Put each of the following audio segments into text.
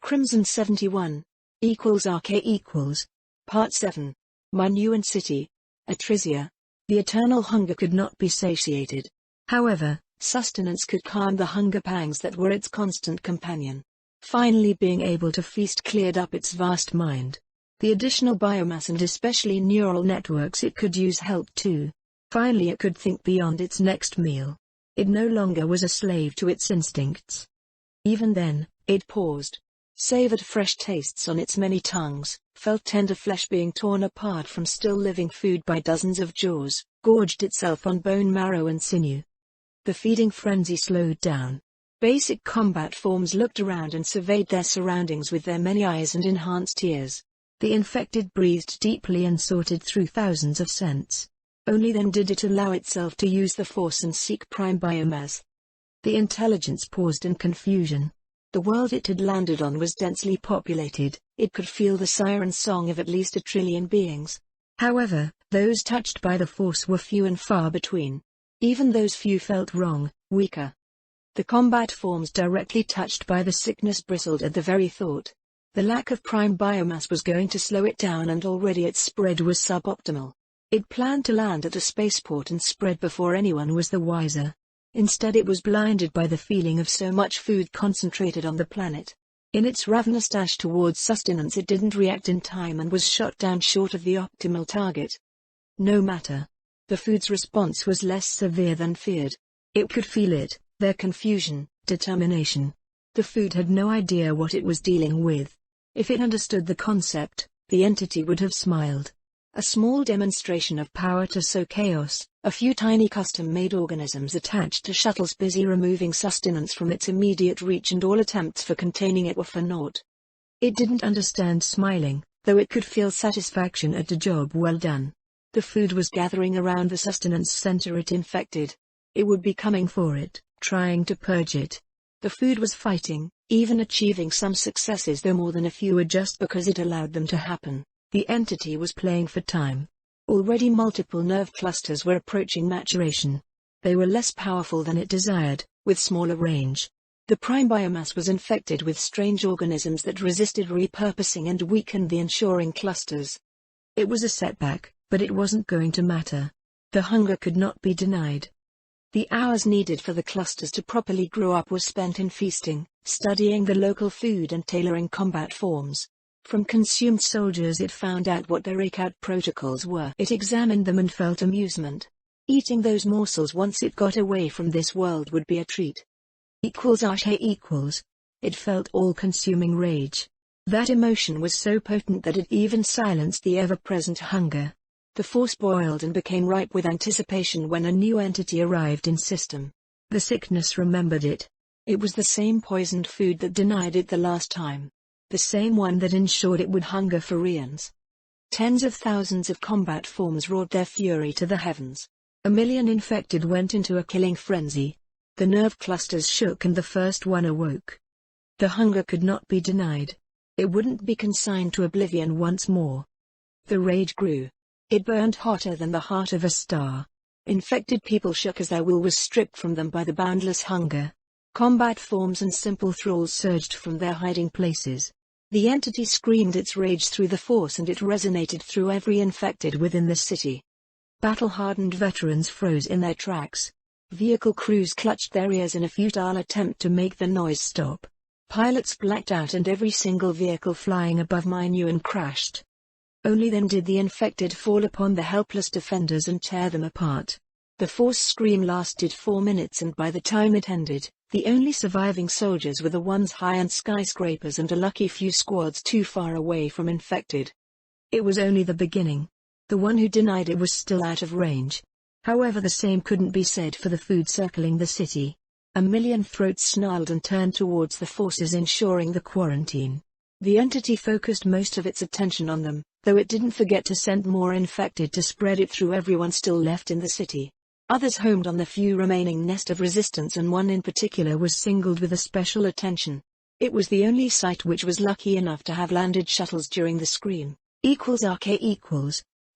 Crimson 71 equals RK equals. Part 7. Minuan City. Atrisia. The eternal hunger could not be satiated. However, sustenance could calm the hunger pangs that were its constant companion. Finally being able to feast cleared up its vast mind. The additional biomass and especially neural networks it could use helped too. Finally it could think beyond its next meal. It no longer was a slave to its instincts. Even then, it paused, savored fresh tastes on its many tongues, felt tender flesh being torn apart from still living food by dozens of jaws, gorged itself on bone marrow and sinew. The feeding frenzy slowed down. Basic combat forms looked around and surveyed their surroundings with their many eyes and enhanced ears. The infected breathed deeply and sorted through thousands of scents. Only then did it allow itself to use the force and seek prime biomass. The intelligence paused in confusion. The world it had landed on was densely populated. It could feel the siren song of at least 1 trillion beings. However, those touched by the force were few and far between. Even those few felt wrong, weaker. The combat forms directly touched by the sickness bristled at the very thought. The lack of prime biomass was going to slow it down, and already its spread was suboptimal. It planned to land at a spaceport and spread before anyone was the wiser. Instead it was blinded by the feeling of so much food concentrated on the planet. In its ravenous dash towards sustenance it didn't react in time and was shot down short of the optimal target. No matter. The food's response was less severe than feared. It could feel it, their confusion, determination. The food had no idea what it was dealing with. If it understood the concept, the entity would have smiled. A small demonstration of power to sow chaos, a few tiny custom-made organisms attached to shuttles busy removing sustenance from its immediate reach, and all attempts for containing it were for naught. It didn't understand smiling, though it could feel satisfaction at a job well done. The food was gathering around the sustenance center it infected. It would be coming for it, trying to purge it. The food was fighting, even achieving some successes, though more than a few were just because it allowed them to happen. The entity was playing for time. Already multiple nerve clusters were approaching maturation. They were less powerful than it desired, with smaller range. The prime biomass was infected with strange organisms that resisted repurposing and weakened the ensuring clusters. It was a setback, but it wasn't going to matter. The hunger could not be denied. The hours needed for the clusters to properly grow up were spent in feasting, studying the local food and tailoring combat forms. From consumed soldiers it found out what their breakout protocols were. It examined them and felt amusement. Eating those morsels once it got away from this world would be a treat. Equals. It felt all-consuming rage. That emotion was so potent that it even silenced the ever-present hunger. The force boiled and became ripe with anticipation when a new entity arrived in system. The sickness remembered it. It was the same poisoned food that denied it the last time. The same one that ensured it would hunger for eons. Tens of thousands of combat forms roared their fury to the heavens. 1 million infected went into a killing frenzy. The nerve clusters shook and the first one awoke. The hunger could not be denied. It wouldn't be consigned to oblivion once more. The rage grew. It burned hotter than the heart of a star. Infected people shook as their will was stripped from them by the boundless hunger. Combat forms and simple thralls surged from their hiding places. The entity screamed its rage through the force, and it resonated through every infected within the city. Battle-hardened veterans froze in their tracks. Vehicle crews clutched their ears in a futile attempt to make the noise stop. Pilots blacked out and every single vehicle flying above Minuan crashed. Only then did the infected fall upon the helpless defenders and tear them apart. The force scream lasted 4 minutes, and by the time it ended, the only surviving soldiers were the ones high on skyscrapers and a lucky few squads too far away from infected. It was only the beginning. The one who denied it was still out of range. However, the same couldn't be said for the food circling the city. 1 million throats snarled and turned towards the forces ensuring the quarantine. The entity focused most of its attention on them, though it didn't forget to send more infected to spread it through everyone still left in the city. Others homed on the few remaining nest of resistance, and one in particular was singled with a special attention. It was the only site which was lucky enough to have landed shuttles during the scream. RK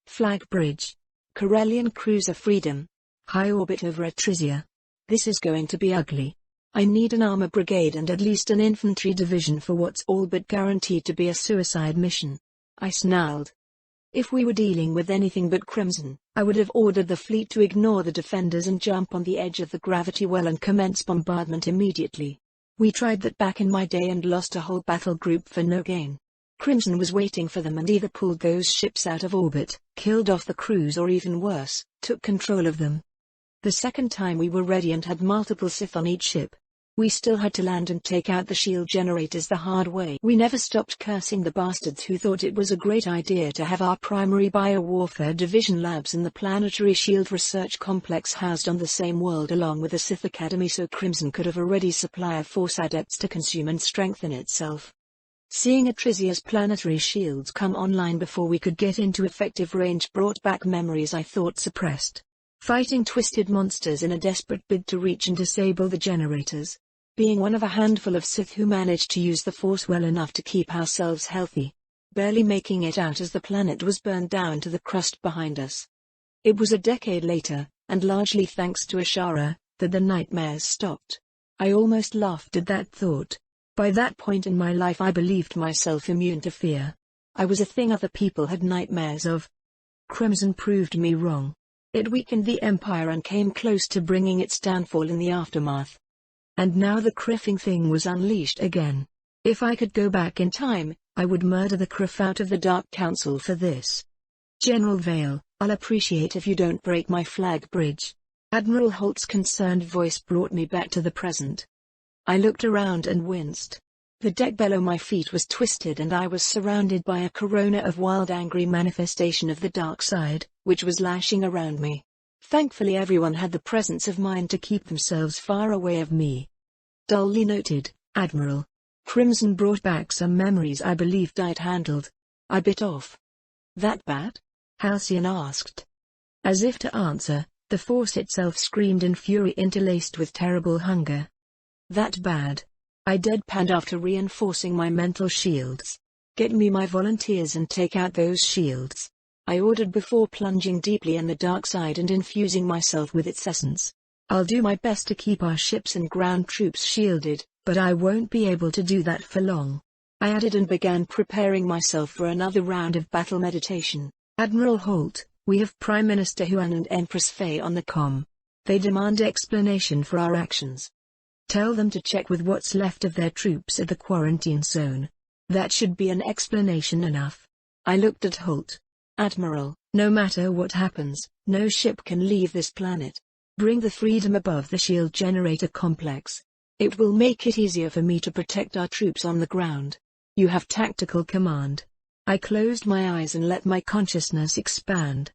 Flag Bridge. Corellian Cruiser Freedom. High orbit over Atrisia. This is going to be ugly. I need an armor brigade and at least an infantry division for what's all but guaranteed to be a suicide mission. I snarled. If we were dealing with anything but Crimson, I would have ordered the fleet to ignore the defenders and jump on the edge of the gravity well and commence bombardment immediately. We tried that back in my day and lost a whole battle group for no gain. Crimson was waiting for them and either pulled those ships out of orbit, killed off the crews or even worse, took control of them. The second time we were ready and had multiple Sith on each ship. We still had to land and take out the shield generators the hard way. We never stopped cursing the bastards who thought it was a great idea to have our primary biowarfare division labs in the planetary shield research complex housed on the same world along with the Sith Academy so Crimson could have a ready supply of Force adepts to consume and strengthen itself. Seeing Atrisia's planetary shields come online before we could get into effective range brought back memories I thought suppressed. Fighting twisted monsters in a desperate bid to reach and disable the generators. Being one of a handful of Sith who managed to use the Force well enough to keep ourselves healthy. Barely making it out as the planet was burned down to the crust behind us. It was a decade later, and largely thanks to Ashara, that the nightmares stopped. I almost laughed at that thought. By that point in my life I believed myself immune to fear. I was a thing other people had nightmares of. Crimson proved me wrong. It weakened the Empire and came close to bringing its downfall in the aftermath. And now the Criffing thing was unleashed again. If I could go back in time, I would murder the Criff out of the Dark Council for this. General Vale, I'll appreciate if you don't break my flag bridge. Admiral Holt's concerned voice brought me back to the present. I looked around and winced. The deck below my feet was twisted and I was surrounded by a corona of wild angry manifestation of the dark side, which was lashing around me. Thankfully everyone had the presence of mind to keep themselves far away of me. Dully noted, Admiral. Crimson brought back some memories I believed I'd handled. I bit off. That bad? Halcyon asked. As if to answer, the Force itself screamed in fury interlaced with terrible hunger. That bad. I deadpanned after reinforcing my mental shields. Get me my volunteers and take out those shields. I ordered before plunging deeply in the dark side and infusing myself with its essence. I'll do my best to keep our ships and ground troops shielded, but I won't be able to do that for long. I added and began preparing myself for another round of battle meditation. Admiral Holt, we have Prime Minister Huan and Empress Fei on the comm. They demand explanation for our actions. Tell them to check with what's left of their troops at the quarantine zone. That should be an explanation enough. I looked at Holt. Admiral, no matter what happens, no ship can leave this planet. Bring the freedom above the shield generator complex. It will make it easier for me to protect our troops on the ground. You have tactical command. I closed my eyes and let my consciousness expand.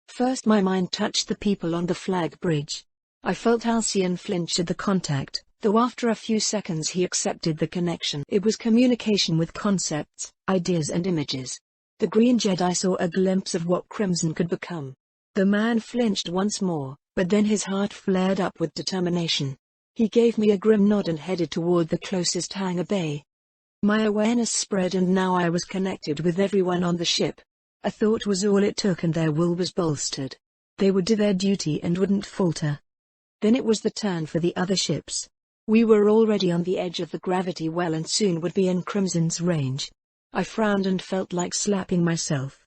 First my mind touched the people on the flag bridge. I felt Halcyon flinch at the contact, though after a few seconds he accepted the connection. It was communication with concepts, ideas and images. The Green Jedi saw a glimpse of what Crimson could become. The man flinched once more, but then his heart flared up with determination. He gave me a grim nod and headed toward the closest hangar bay. My awareness spread and now I was connected with everyone on the ship. A thought was all it took and their will was bolstered. They would do their duty and wouldn't falter. Then it was the turn for the other ships. We were already on the edge of the gravity well and soon would be in Crimson's range. I frowned and felt like slapping myself.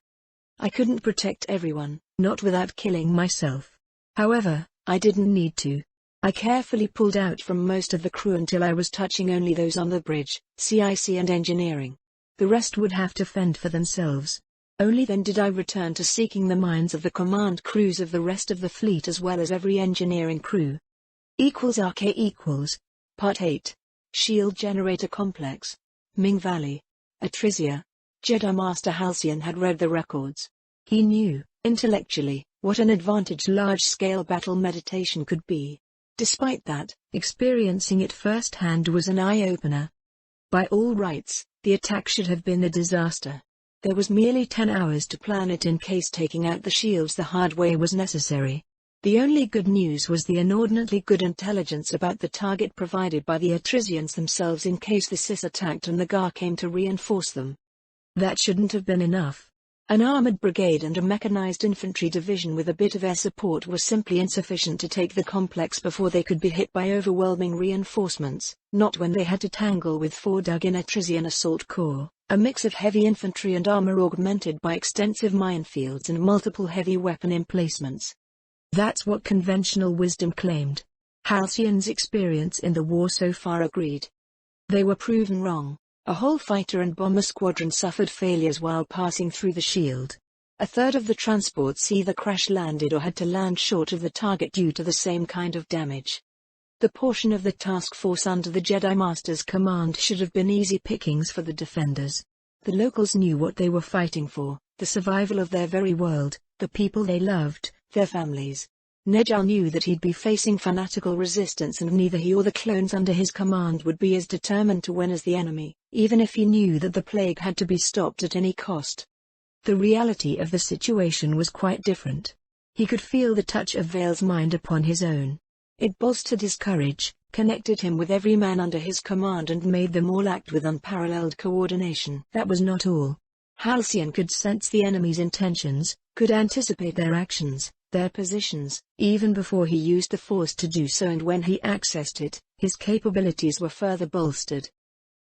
I couldn't protect everyone, not without killing myself. However, I didn't need to. I carefully pulled out from most of the crew until I was touching only those on the bridge, CIC and engineering. The rest would have to fend for themselves. Only then did I return to seeking the minds of the command crews of the rest of the fleet as well as every engineering crew. =RK=. Part 8. Shield Generator Complex. Ming Valley. Atrisia. Jedi Master Halcyon had read the records. He knew, intellectually, what an advantage large-scale battle meditation could be. Despite that, experiencing it firsthand was an eye-opener. By all rights, the attack should have been a disaster. There was merely 10 hours to plan it in case taking out the shields the hard way was necessary. The only good news was the inordinately good intelligence about the target provided by the Atrisians themselves in case the Sis attacked and the Gar came to reinforce them. That shouldn't have been enough. An armored brigade and a mechanized infantry division with a bit of air support were simply insufficient to take the complex before they could be hit by overwhelming reinforcements, not when they had to tangle with 4 dug-in Etruscan assault corps, a mix of heavy infantry and armor augmented by extensive minefields and multiple heavy weapon emplacements. That's what conventional wisdom claimed. Halcyon's experience in the war so far agreed. They were proven wrong. A whole fighter and bomber squadron suffered failures while passing through the shield. A third of the transports either crash-landed or had to land short of the target due to the same kind of damage. The portion of the task force under the Jedi Master's command should have been easy pickings for the defenders. The locals knew what they were fighting for, the survival of their very world, the people they loved, their families. Nejal knew that he'd be facing fanatical resistance, and neither he or the clones under his command would be as determined to win as the enemy, even if he knew that the plague had to be stopped at any cost. The reality of the situation was quite different. He could feel the touch of Vale's mind upon his own. It bolstered his courage, connected him with every man under his command, and made them all act with unparalleled coordination. That was not all. Halcyon could sense the enemy's intentions, could anticipate their actions, their positions, even before he used the Force to do so, and when he accessed it, his capabilities were further bolstered.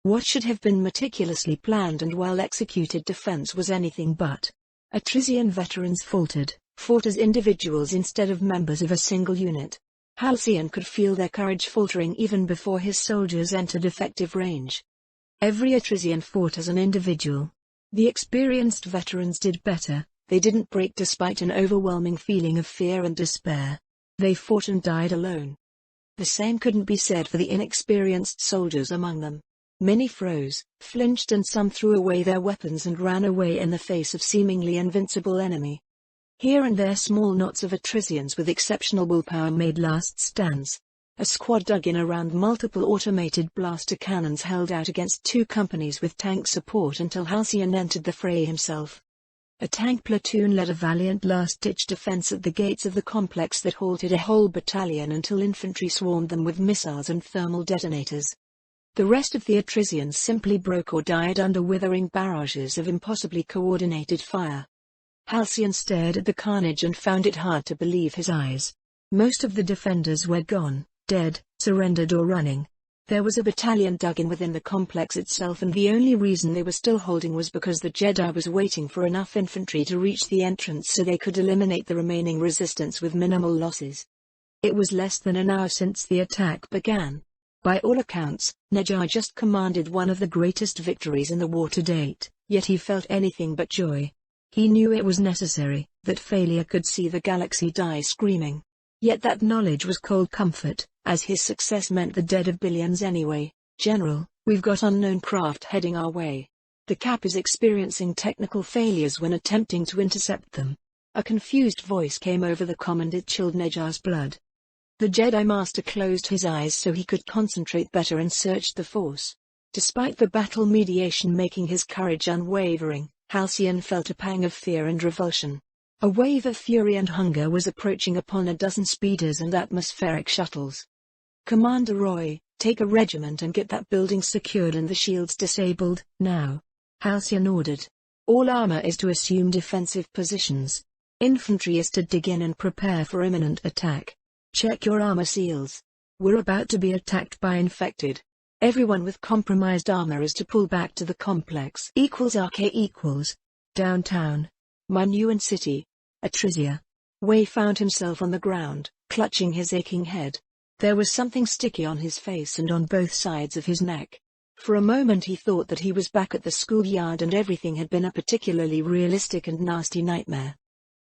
What should have been meticulously planned and well-executed defense was anything but. Etruscan veterans fought as individuals instead of members of a single unit. Halcyon could feel their courage faltering even before his soldiers entered effective range. Every Etruscan fought as an individual. The experienced veterans did better. They didn't break despite an overwhelming feeling of fear and despair. They fought and died alone. The same couldn't be said for the inexperienced soldiers among them. Many froze, flinched, and some threw away their weapons and ran away in the face of seemingly invincible enemy. Here and there small knots of Etruscans with exceptional willpower made last stands. A squad dug in around multiple automated blaster cannons held out against 2 companies with tank support until Halcyon entered the fray himself. A tank platoon led a valiant last-ditch defense at the gates of the complex that halted a whole battalion until infantry swarmed them with missiles and thermal detonators. The rest of the Etruscans simply broke or died under withering barrages of impossibly coordinated fire. Halcyon stared at the carnage and found it hard to believe his eyes. Most of the defenders were gone, dead, surrendered, or running. There was a battalion dug in within the complex itself, and the only reason they were still holding was because the Jedi was waiting for enough infantry to reach the entrance so they could eliminate the remaining resistance with minimal losses. It was less than an hour since the attack began. By all accounts, Nejal just commanded one of the greatest victories in the war to date, yet he felt anything but joy. He knew it was necessary, that failure could see the galaxy die screaming. Yet that knowledge was cold comfort, as his success meant the dead of billions anyway. General, we've got unknown craft heading our way. The Cap is experiencing technical failures when attempting to intercept them. A confused voice came over the comm, and it chilled Nejal's blood. The Jedi Master closed his eyes so he could concentrate better and searched the Force. Despite the battle mediation making his courage unwavering, Halcyon felt a pang of fear and revulsion. A wave of fury and hunger was approaching upon a dozen speeders and atmospheric shuttles. Commander Roy, take a regiment and get that building secured and the shields disabled, now. Halcyon ordered. All armor is to assume defensive positions. Infantry is to dig in and prepare for imminent attack. Check your armor seals. We're about to be attacked by infected. Everyone with compromised armor is to pull back to the complex. =RK=. Downtown. Manuan City. Etrisia. Wei found himself on the ground, clutching his aching head. There was something sticky on his face and on both sides of his neck. For a moment he thought that he was back at the schoolyard and everything had been a particularly realistic and nasty nightmare.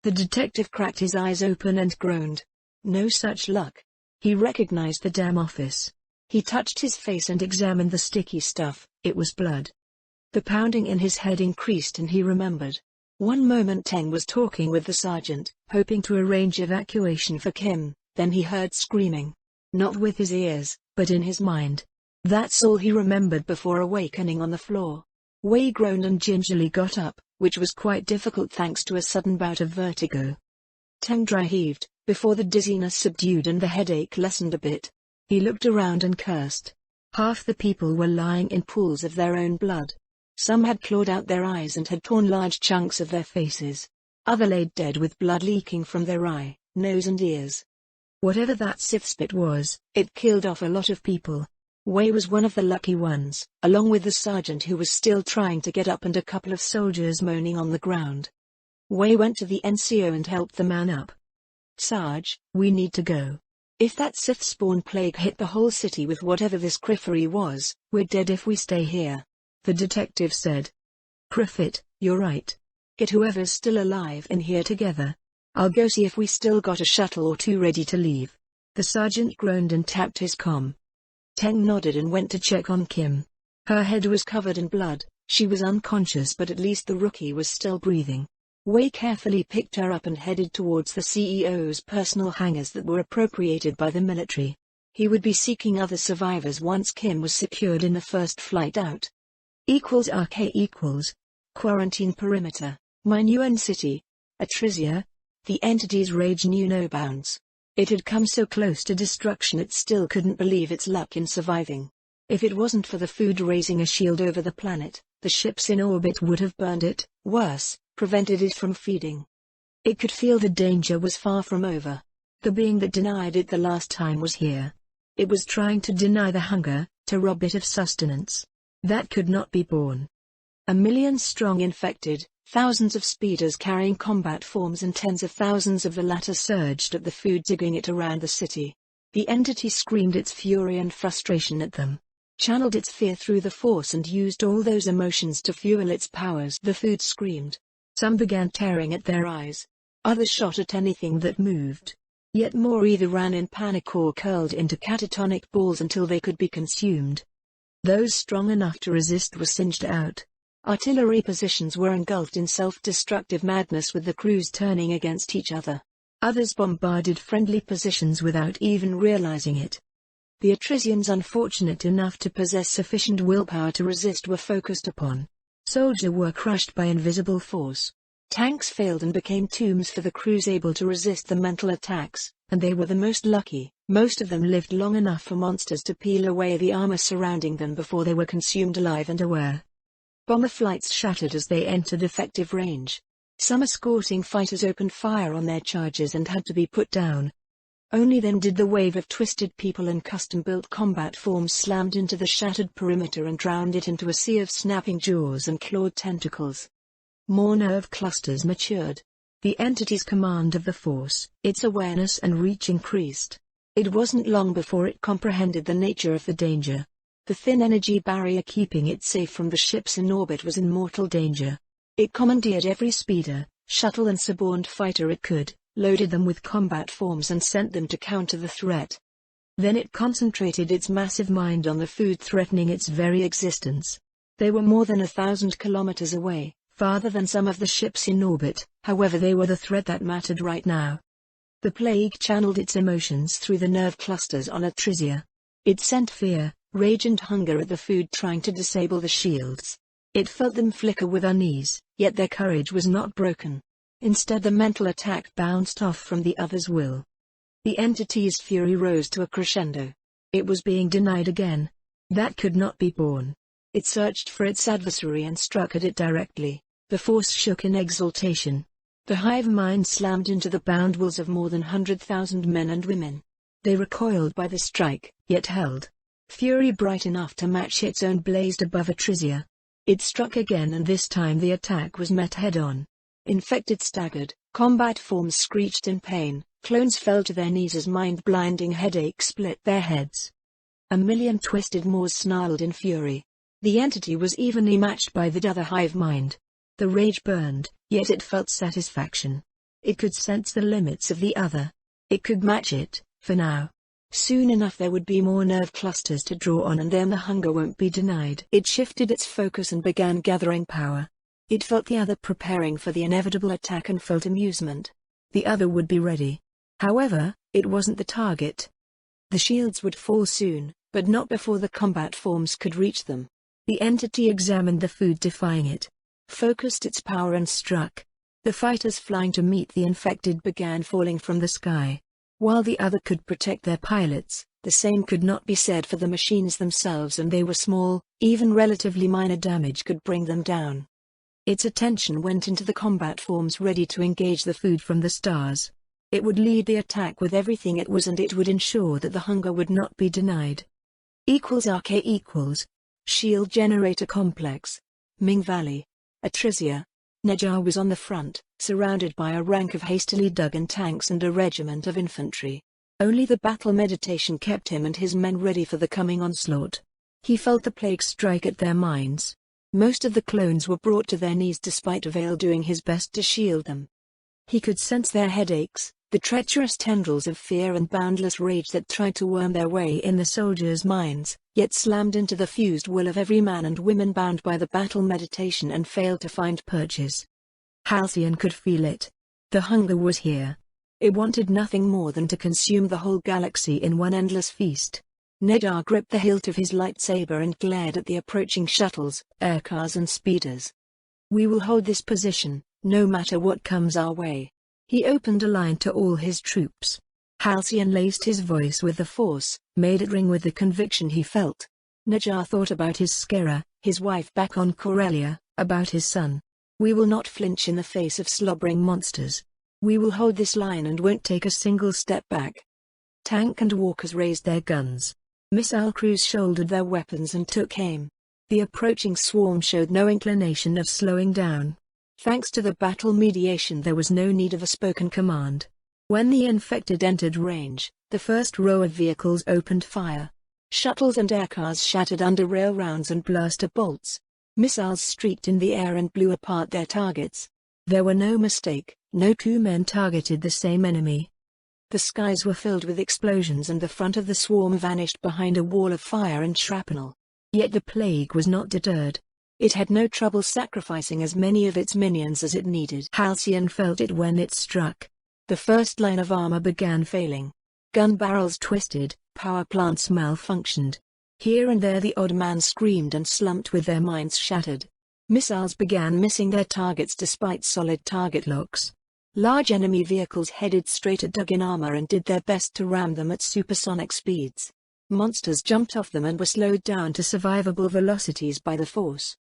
The detective cracked his eyes open and groaned. No such luck. He recognized the damn office. He touched his face and examined the sticky stuff. It was blood. The pounding in his head increased and he remembered. One moment Teng was talking with the sergeant, hoping to arrange evacuation for Kim, then he heard screaming. Not with his ears, but in his mind. That's all he remembered before awakening on the floor. Wei groaned and gingerly got up, which was quite difficult thanks to a sudden bout of vertigo. Teng dry heaved, before the dizziness subdued and the headache lessened a bit. He looked around and cursed. Half the people were lying in pools of their own blood. Some had clawed out their eyes and had torn large chunks of their faces. Others laid dead with blood leaking from their eye, nose and ears. Whatever that Sith spit was, it killed off a lot of people. Wei was one of the lucky ones, along with the sergeant who was still trying to get up and a couple of soldiers moaning on the ground. Wei went to the NCO and helped the man up. "Sarge, we need to go. If that Sith spawn plague hit the whole city with whatever this Crifery was, we're dead if we stay here," the detective said. "Criffit, you're right. Get whoever's still alive in here together. I'll go see if we still got a shuttle or two ready to leave." The sergeant groaned and tapped his comm. Teng nodded and went to check on Kim. Her head was covered in blood, she was unconscious but at least the rookie was still breathing. Wei carefully picked her up and headed towards the CEO's personal hangars that were appropriated by the military. He would be seeking other survivors once Kim was secured in the first flight out. =RK=, Quarantine Perimeter, Minuan City, Atrisia. The entity's rage knew no bounds. It had come so close to destruction it still couldn't believe its luck in surviving. If it wasn't for the food raising a shield over the planet, the ships in orbit would have burned it, worse, prevented it from feeding. It could feel the danger was far from over. The being that denied it the last time was here. It was trying to deny the hunger, to rob it of sustenance. That could not be borne. 1,000,000 strong infected, thousands of speeders carrying combat forms and tens of thousands of the latter surged at the food, digging it around the city. The entity screamed its fury and frustration at them, channeled its fear through the force and used all those emotions to fuel its powers. The food screamed. Some began tearing at their eyes. Others shot at anything that moved. Yet more either ran in panic or curled into catatonic balls until they could be consumed. Those strong enough to resist were singed out. Artillery positions were engulfed in self-destructive madness with the crews turning against each other. Others bombarded friendly positions without even realizing it. The Atrisians unfortunate enough to possess sufficient willpower to resist were focused upon. Soldiers were crushed by invisible force. Tanks failed and became tombs for the crews able to resist the mental attacks, and they were the most lucky. Most of them lived long enough for monsters to peel away the armor surrounding them before they were consumed alive and aware. Bomber flights shattered as they entered effective range. Some escorting fighters opened fire on their charges and had to be put down. Only then did the wave of twisted people and custom-built combat forms slammed into the shattered perimeter and drowned it into a sea of snapping jaws and clawed tentacles. More nerve clusters matured. The entity's command of the force, its awareness and reach increased. It wasn't long before it comprehended the nature of the danger. The thin energy barrier keeping it safe from the ships in orbit was in mortal danger. It commandeered every speeder, shuttle and suborned fighter it could, loaded them with combat forms and sent them to counter the threat. Then it concentrated its massive mind on the food threatening its very existence. They were more than 1,000 kilometers away, farther than some of the ships in orbit, however they were the threat that mattered right now. The plague channeled its emotions through the nerve clusters on Atrisia. It sent fear, rage and hunger at the food trying to disable the shields. It felt them flicker with unease, yet their courage was not broken. Instead the mental attack bounced off from the other's will. The entity's fury rose to a crescendo. It was being denied again. That could not be borne. It searched for its adversary and struck at it directly. The force shook in exultation. The hive mind slammed into the bound wills of more than 100,000 men and women. They recoiled by the strike, yet held. Fury bright enough to match its own blazed above Atrisia. It struck again and this time the attack was met head-on. Infected staggered, combat forms screeched in pain, clones fell to their knees as mind-blinding headache split their heads. 1,000,000 twisted maws snarled in fury. The entity was evenly matched by the other hive mind. The rage burned, yet it felt satisfaction. It could sense the limits of the other. It could match it, for now. Soon enough there would be more nerve clusters to draw on and then the hunger won't be denied. It shifted its focus and began gathering power. It felt the other preparing for the inevitable attack and felt amusement. The other would be ready. However, it wasn't the target. The shields would fall soon, but not before the combat forms could reach them. The entity examined the food defying it, focused its power and struck. The fighters flying to meet the infected began falling from the sky. While the other could protect their pilots, The same could not be said for the machines themselves, and they were small, even relatively minor damage could bring them down. Its attention went into the combat forms ready to engage the food from the stars. It would lead the attack with everything it was, and it would ensure that the hunger would not be denied. =RK= Shield Generator Complex. Ming Valley. Atrizia. Nejar was on the front, surrounded by a rank of hastily dug-in tanks and a regiment of infantry. Only the battle meditation kept him and his men ready for the coming onslaught. He felt the plague strike at their minds. Most of the clones were brought to their knees despite Avail doing his best to shield them. He could sense their headaches, the treacherous tendrils of fear and boundless rage that tried to worm their way in the soldiers' minds, yet slammed into the fused will of every man and woman bound by the battle meditation and failed to find purchase. Halcyon could feel it. The hunger was here. It wanted nothing more than to consume the whole galaxy in one endless feast. Nejar gripped the hilt of his lightsaber and glared at the approaching shuttles, aircars and speeders. "We will hold this position, no matter what comes our way." He opened a line to all his troops. Halcyon laced his voice with the Force, made it ring with the conviction he felt. Nejar thought about his Skera, his wife back on Corellia, about his son. "We will not flinch in the face of slobbering monsters. We will hold this line and won't take a single step back." Tank and walkers raised their guns. Missile crews shouldered their weapons and took aim. The approaching swarm showed no inclination of slowing down. Thanks to the battle mediation, there was no need of a spoken command. When the infected entered range, the first row of vehicles opened fire. Shuttles and aircars shattered under rail rounds and blaster bolts. Missiles streaked in the air and blew apart their targets. There were no mistake, no two men targeted the same enemy. The skies were filled with explosions and the front of the swarm vanished behind a wall of fire and shrapnel. Yet the plague was not deterred. It had no trouble sacrificing as many of its minions as it needed. Halcyon felt it when it struck. The first line of armor began failing. Gun barrels twisted, power plants malfunctioned. Here and there the odd man screamed and slumped with their minds shattered. Missiles began missing their targets despite solid target locks. Large enemy vehicles headed straight at dug-in armor and did their best to ram them at supersonic speeds. Monsters jumped off them and were slowed down to survivable velocities by the Force.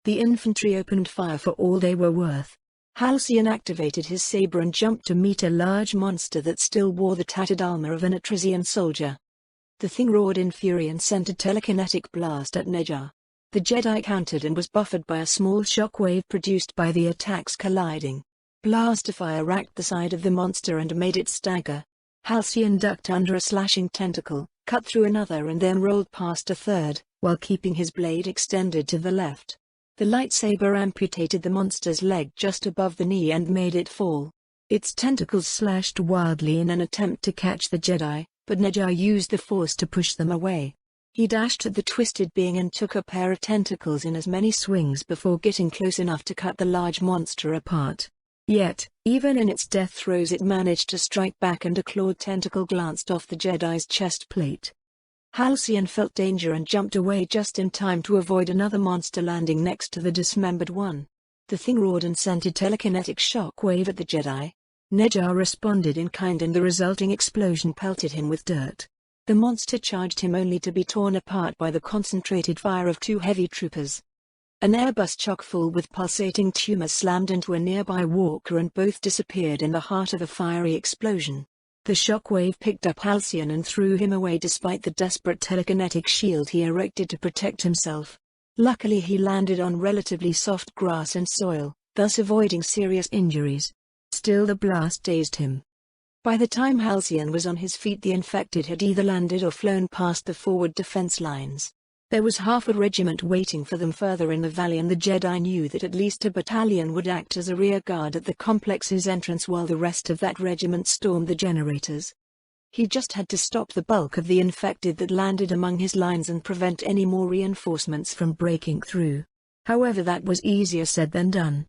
The infantry opened fire for all they were worth. Halcyon activated his saber and jumped to meet a large monster that still wore the tattered armor of an Atrizian soldier. The thing roared in fury and sent a telekinetic blast at Nejar. The Jedi countered and was buffered by a small shockwave produced by the attacks colliding. Blaster fire racked the side of the monster and made it stagger. Halcyon ducked under a slashing tentacle, cut through another and then rolled past a third, while keeping his blade extended to the left. The lightsaber amputated the monster's leg just above the knee and made it fall. Its tentacles slashed wildly in an attempt to catch the Jedi, but Nejar used the Force to push them away. He dashed at the twisted being and took a pair of tentacles in as many swings before getting close enough to cut the large monster apart. Yet, even in its death throes it managed to strike back and a clawed tentacle glanced off the Jedi's chest plate. Halcyon felt danger and jumped away just in time to avoid another monster landing next to the dismembered one. The thing roared and sent a telekinetic shockwave at the Jedi. Nejar responded in kind and the resulting explosion pelted him with dirt. The monster charged him only to be torn apart by the concentrated fire of two heavy troopers. An airbus chock full with pulsating tumors slammed into a nearby walker and both disappeared in the heart of a fiery explosion. The shockwave picked up Halcyon and threw him away despite the desperate telekinetic shield he erected to protect himself. Luckily he landed on relatively soft grass and soil, thus avoiding serious injuries. Still the blast dazed him. By the time Halcyon was on his feet the infected had either landed or flown past the forward defense lines. There was half a regiment waiting for them further in the valley and the Jedi knew that at least a battalion would act as a rear guard at the complex's entrance while the rest of that regiment stormed the generators. He just had to stop the bulk of the infected that landed among his lines and prevent any more reinforcements from breaking through. However, that was easier said than done.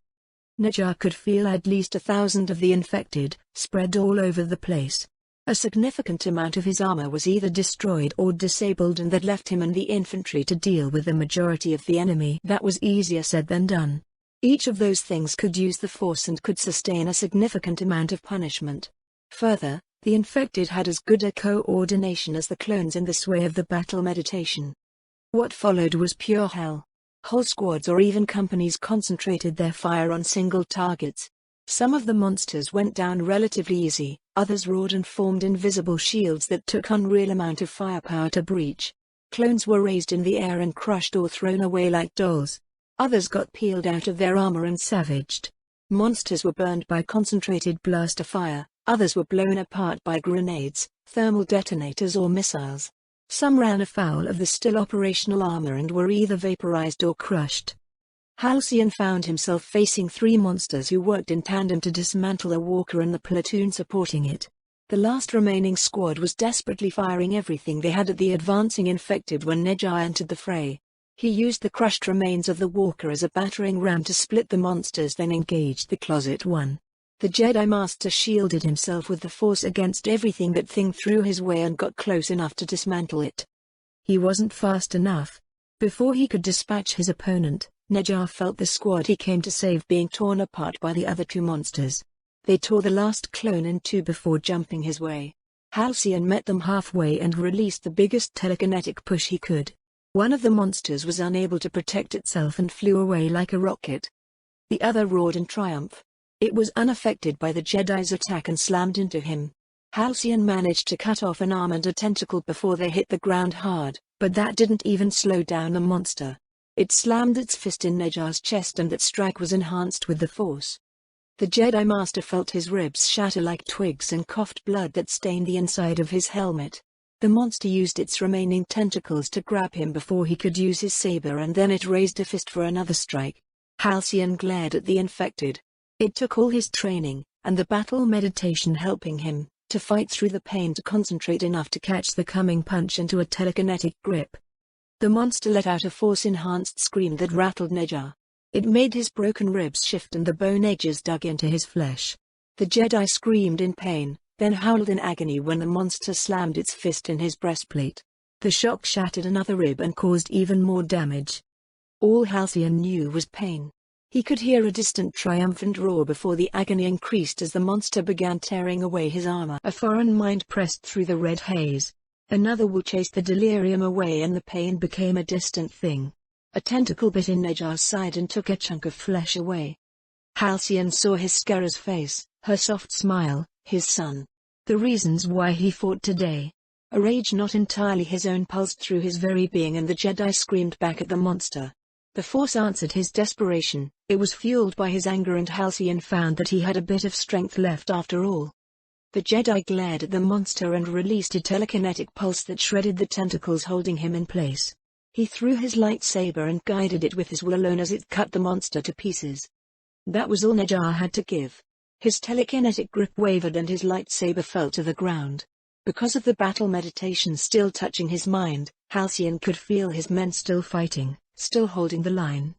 Nejar could feel at least 1,000 of the infected, spread all over the place. A significant amount of his armor was either destroyed or disabled and that left him and the infantry to deal with the majority of the enemy. That was easier said than done. Each of those things could use the Force and could sustain a significant amount of punishment. Further, The infected had as good a coordination as the clones in the sway of the battle meditation. What followed was pure hell. Whole squads or even companies concentrated their fire on single targets. Some of the monsters went down relatively easy, others roared and formed invisible shields that took unreal amount of firepower to breach. Clones were raised in the air and crushed or thrown away like dolls. Others got peeled out of their armor and savaged. Monsters were burned by concentrated blaster fire, others were blown apart by grenades, thermal detonators or missiles. Some ran afoul of the still operational armor and were either vaporized or crushed. Halcyon found himself facing 3 monsters who worked in tandem to dismantle a walker and the platoon supporting it. The last remaining squad was desperately firing everything they had at the advancing infected when Neja entered the fray. He used the crushed remains of the walker as a battering ram to split the monsters, then engaged the Closet One. The Jedi Master shielded himself with the Force against everything that thing threw his way and got close enough to dismantle it. He wasn't fast enough. Before he could dispatch his opponent, Neja felt the squad he came to save being torn apart by the other 2 monsters. They tore the last clone in 2 before jumping his way. Halcyon met them halfway and released the biggest telekinetic push he could. One of the monsters was unable to protect itself and flew away like a rocket. The other roared in triumph. It was unaffected by the Jedi's attack and slammed into him. Halcyon managed to cut off an arm and a tentacle before they hit the ground hard, but that didn't even slow down the monster. It slammed its fist in Neja's chest and that strike was enhanced with the Force. The Jedi Master felt his ribs shatter like twigs and coughed blood that stained the inside of his helmet. The monster used its remaining tentacles to grab him before he could use his saber, and then it raised a fist for another strike. Halcyon glared at the infected. It took all his training, and the battle meditation helping him, to fight through the pain to concentrate enough to catch the coming punch into a telekinetic grip. The monster let out a Force-enhanced scream that rattled Neja. It made his broken ribs shift and the bone edges dug into his flesh. The Jedi screamed in pain, then howled in agony when the monster slammed its fist in his breastplate. The shock shattered another rib and caused even more damage. All Halcyon knew was pain. He could hear a distant triumphant roar before the agony increased as the monster began tearing away his armor. A foreign mind pressed through the red haze. Another will chase the delirium away and the pain became a distant thing. A tentacle bit in Neja's side and took a chunk of flesh away. Halcyon saw his Skara's face, her soft smile, his son. The reasons why he fought today. A rage not entirely his own pulsed through his very being, and the Jedi screamed back at the monster. The Force answered his desperation. It was fueled by his anger, and Halcyon found that he had a bit of strength left after all. The Jedi glared at the monster and released a telekinetic pulse that shredded the tentacles holding him in place. He threw his lightsaber and guided it with his will alone as it cut the monster to pieces. That was all Neja had to give. His telekinetic grip wavered and his lightsaber fell to the ground. Because of the battle meditation still touching his mind, Halcyon could feel his men still fighting, still holding the line.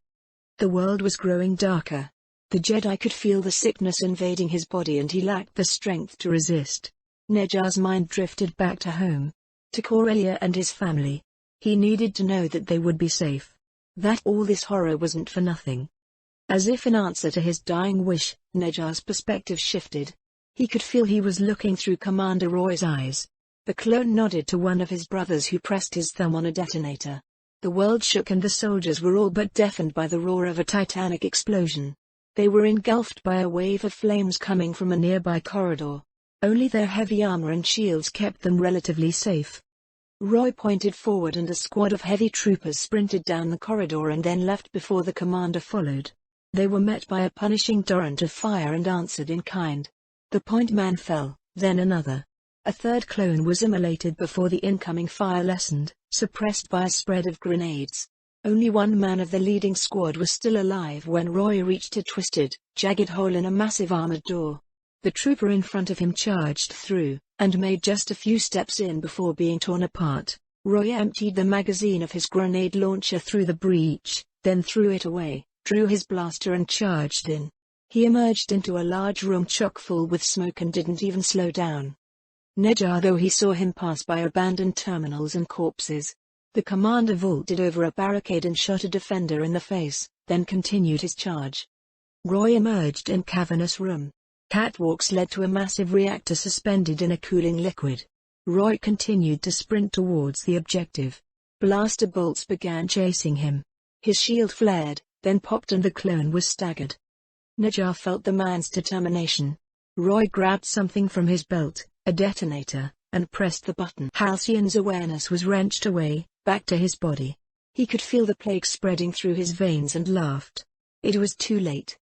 The world was growing darker. The Jedi could feel the sickness invading his body and he lacked the strength to resist. Neja's mind drifted back to home. To Corellia and his family. He needed to know that they would be safe. That all this horror wasn't for nothing. As if in answer to his dying wish, Neja's perspective shifted. He could feel he was looking through Commander Roy's eyes. The clone nodded to one of his brothers who pressed his thumb on a detonator. The world shook and the soldiers were all but deafened by the roar of a titanic explosion. They were engulfed by a wave of flames coming from a nearby corridor. Only their heavy armor and shields kept them relatively safe. Roy pointed forward and a squad of heavy troopers sprinted down the corridor and then left before the commander followed. They were met by a punishing torrent of fire and answered in kind. The point man fell, then another. A third clone was immolated before the incoming fire lessened, suppressed by a spread of grenades. Only one man of the leading squad was still alive when Roy reached a twisted, jagged hole in a massive armored door. The trooper in front of him charged through, and made just a few steps in before being torn apart. Roy emptied the magazine of his grenade launcher through the breach, then threw it away, drew his blaster and charged in. He emerged into a large room chock full with smoke and didn't even slow down. Neja, though he saw him pass by abandoned terminals and corpses. The commander vaulted over a barricade and shot a defender in the face, then continued his charge. Roy emerged in cavernous room. Catwalks led to a massive reactor suspended in a cooling liquid. Roy continued to sprint towards the objective. Blaster bolts began chasing him. His shield flared, then popped and the clone was staggered. Najjar felt the man's determination. Roy grabbed something from his belt, a detonator, and pressed the button. Halcyon's awareness was wrenched away, back to his body. He could feel the plague spreading through his veins and laughed. It was too late.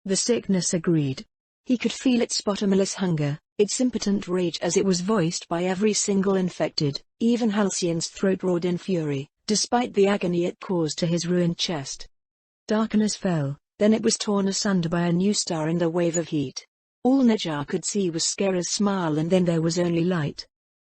The sickness agreed. He could feel its bottomless hunger, its impotent rage as it was voiced by every single infected. Even Halcyon's throat roared in fury, despite the agony it caused to his ruined chest. Darkness fell, then it was torn asunder by a new star and a wave of heat. All Najjar could see was Skera's smile, and then there was only light.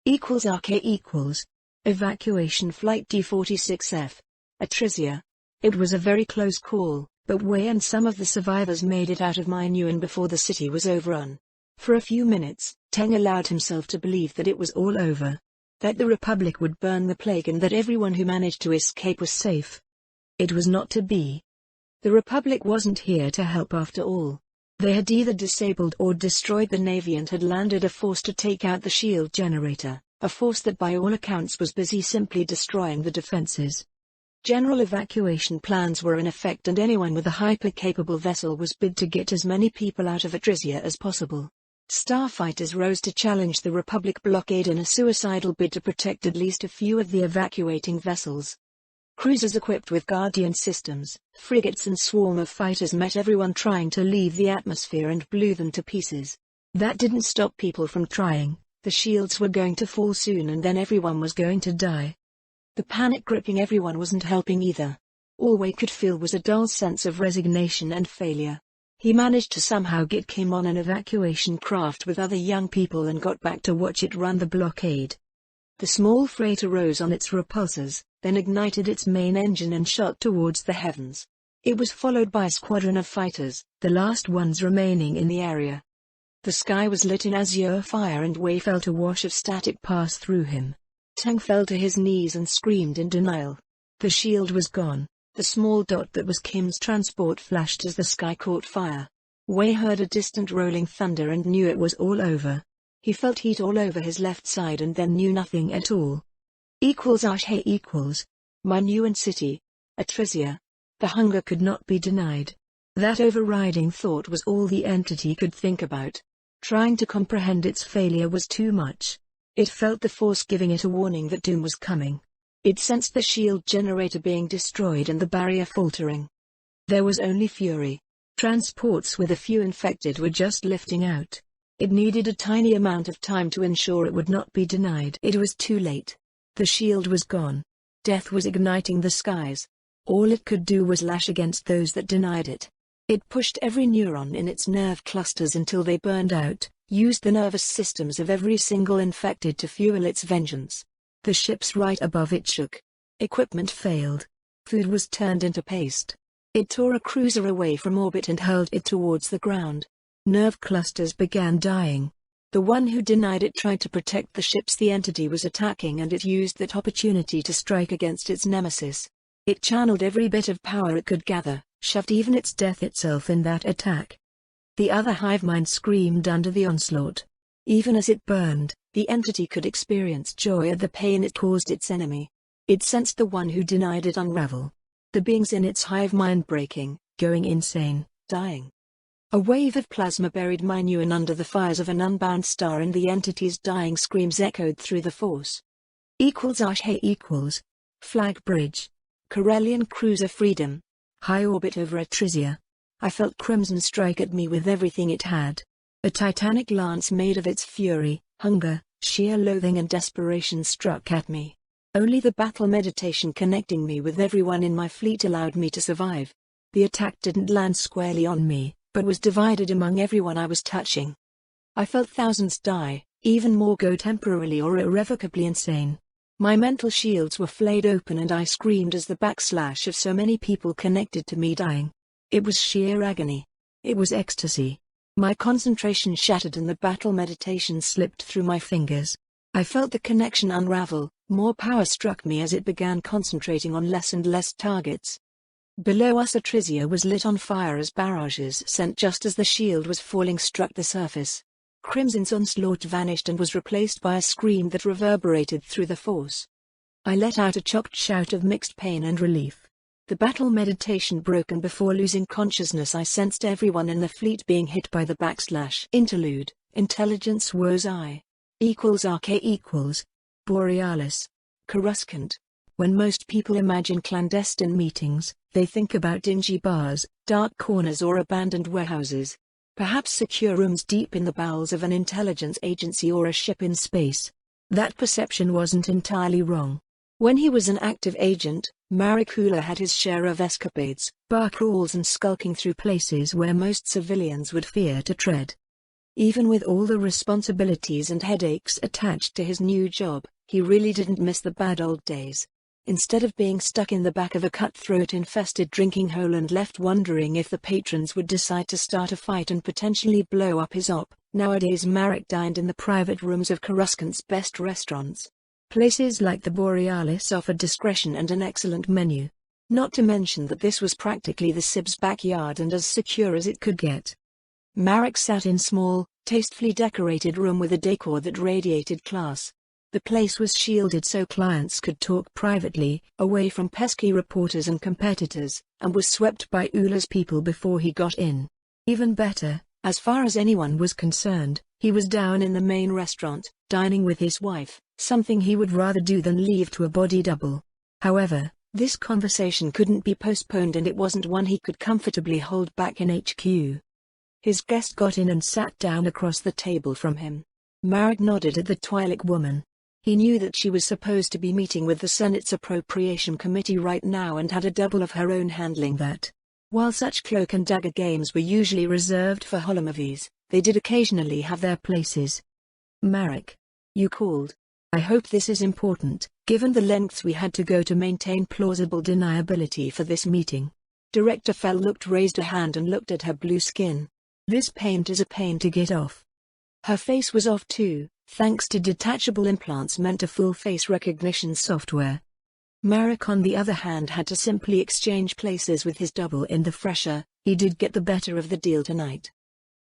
=RK=. Evacuation Flight D46F. Atrisia. It was a very close call, but Wei and some of the survivors made it out of Minyan before the city was overrun. For a few minutes, Teng allowed himself to believe that it was all over. That the Republic would burn the plague and that everyone who managed to escape was safe. It was not to be. The Republic wasn't here to help after all. They had either disabled or destroyed the Navy and had landed a force to take out the shield generator, a force that by all accounts was busy simply destroying the defenses. General evacuation plans were in effect and anyone with a hyper-capable vessel was bid to get as many people out of Atrisia as possible. Starfighters rose to challenge the Republic blockade in a suicidal bid to protect at least a few of the evacuating vessels. Cruisers equipped with Guardian systems, frigates and swarm of fighters met everyone trying to leave the atmosphere and blew them to pieces. That didn't stop people from trying. The shields were going to fall soon and then everyone was going to die. The panic gripping everyone wasn't helping either. All Wei could feel was a dull sense of resignation and failure. He managed to somehow get Kim on an evacuation craft with other young people and got back to watch it run the blockade. The small freighter rose on its repulsors, then ignited its main engine and shot towards the heavens. It was followed by a squadron of fighters, the last ones remaining in the area. The sky was lit in azure fire and Wei felt a wash of static pass through him. Teng fell to his knees and screamed in denial. The shield was gone. The small dot that was Kim's transport flashed as the sky caught fire. Wei heard a distant rolling thunder and knew it was all over. He felt heat all over his left side and then knew nothing at all. =RK=. Minyan City. Atrisia. The hunger could not be denied. That overriding thought was all the entity could think about. Trying to comprehend its failure was too much. It felt the Force giving it a warning that doom was coming. It sensed the shield generator being destroyed and the barrier faltering. There was only fury. Transports with a few infected were just lifting out. It needed a tiny amount of time to ensure it would not be denied. It was too late. The shield was gone. Death was igniting the skies. All it could do was lash against those that denied it. It pushed every neuron in its nerve clusters until they burned out, used the nervous systems of every single infected to fuel its vengeance. The ships right above it shook. Equipment failed. Food was turned into paste. It tore a cruiser away from orbit and hurled it towards the ground. Nerve clusters began dying. The one who denied it tried to protect the ships the entity was attacking and it used that opportunity to strike against its nemesis. It channeled every bit of power it could gather, shoved even its death itself in that attack. The other hive mind screamed under the onslaught. Even as it burned, the entity could experience joy at the pain it caused its enemy. It sensed the one who denied it unravel. The beings in its hive mind breaking, going insane, dying. A wave of plasma buried Minyan under the fires of an unbound star and the entity's dying screams echoed through the Force. =RK=. Flag Bridge. Corellian Cruiser Freedom. High orbit over Atrisia. I felt Crimson strike at me with everything it had. A titanic lance made of its fury, hunger, sheer loathing and desperation struck at me. Only the battle meditation connecting me with everyone in my fleet allowed me to survive. The attack didn't land squarely on me, but was divided among everyone I was touching. I felt thousands die, even more go temporarily or irrevocably insane. My mental shields were flayed open and I screamed as the backslash of so many people connected to me dying. It was sheer agony. It was ecstasy. My concentration shattered and the battle meditation slipped through my fingers. I felt the connection unravel, more power struck me as it began concentrating on less and less targets. Below us Atrisia was lit on fire as barrages sent just as the shield was falling struck the surface. Crimson's onslaught vanished and was replaced by a scream that reverberated through the force. I let out a choked shout of mixed pain and relief. The battle meditation broke, and before losing consciousness I sensed everyone in the fleet being hit by the / interlude. Intelligence woes I equals RK equals Borealis. Coruscant. When most people imagine clandestine meetings, they think about dingy bars, dark corners or abandoned warehouses. Perhaps secure rooms deep in the bowels of an intelligence agency or a ship in space. That perception wasn't entirely wrong. When he was an active agent, Marek Hula had his share of escapades, bar crawls and skulking through places where most civilians would fear to tread. Even with all the responsibilities and headaches attached to his new job, he really didn't miss the bad old days. Instead of being stuck in the back of a cutthroat-infested drinking hole and left wondering if the patrons would decide to start a fight and potentially blow up his op, nowadays Marek dined in the private rooms of Coruscant's best restaurants. Places like the Borealis offered discretion and an excellent menu. Not to mention that this was practically the Sib's backyard and as secure as it could get. Marek sat in small, tastefully decorated room with a decor that radiated class. The place was shielded so clients could talk privately, away from pesky reporters and competitors, and was swept by Ula's people before he got in. Even better, as far as anyone was concerned, he was down in the main restaurant, dining with his wife, something he would rather do than leave to a body double. However, this conversation couldn't be postponed, and it wasn't one he could comfortably hold back in HQ. His guest got in and sat down across the table from him. Marek nodded at the Twi'lek woman. He knew that she was supposed to be meeting with the Senate's Appropriation Committee right now and had a double of her own handling that. While such cloak and dagger games were usually reserved for holomovies, they did occasionally have their places. Marek. You called. I hope this is important, given the lengths we had to go to maintain plausible deniability for this meeting. Director Fell raised a hand and looked at her blue skin. This paint is a pain to get off. Her face was off too, thanks to detachable implants meant to full face recognition software. Marek on the other hand had to simply exchange places with his double in the fresher. He did get the better of the deal tonight.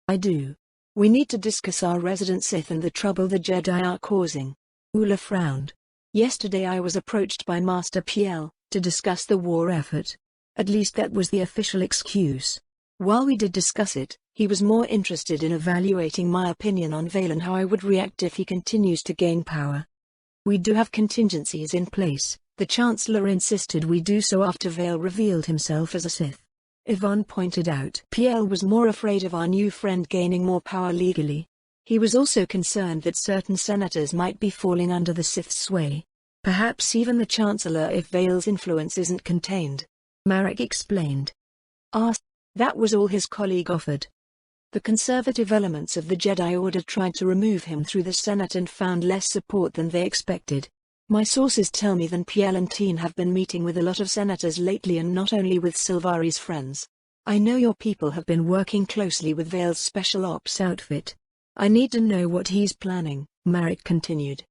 I do. We need to discuss our resident Sith and the trouble the Jedi are causing. Ula frowned. Yesterday I was approached by Master Piel to discuss the war effort. At least that was the official excuse. While we did discuss it, he was more interested in evaluating my opinion on Vale and how I would react if he continues to gain power. We do have contingencies in place. The Chancellor insisted we do so after Vale revealed himself as a Sith. Yvonne pointed out. Piel was more afraid of our new friend gaining more power legally. He was also concerned that certain senators might be falling under the Sith's sway. Perhaps even the Chancellor if Vale's influence isn't contained. Marek explained. That was all his colleague offered. The conservative elements of the Jedi Order tried to remove him through the Senate and found less support than they expected. My sources tell me that Piel and Teen have been meeting with a lot of senators lately, and not only with Silvari's friends. I know your people have been working closely with Vale's special ops outfit. I need to know what he's planning, Marek continued.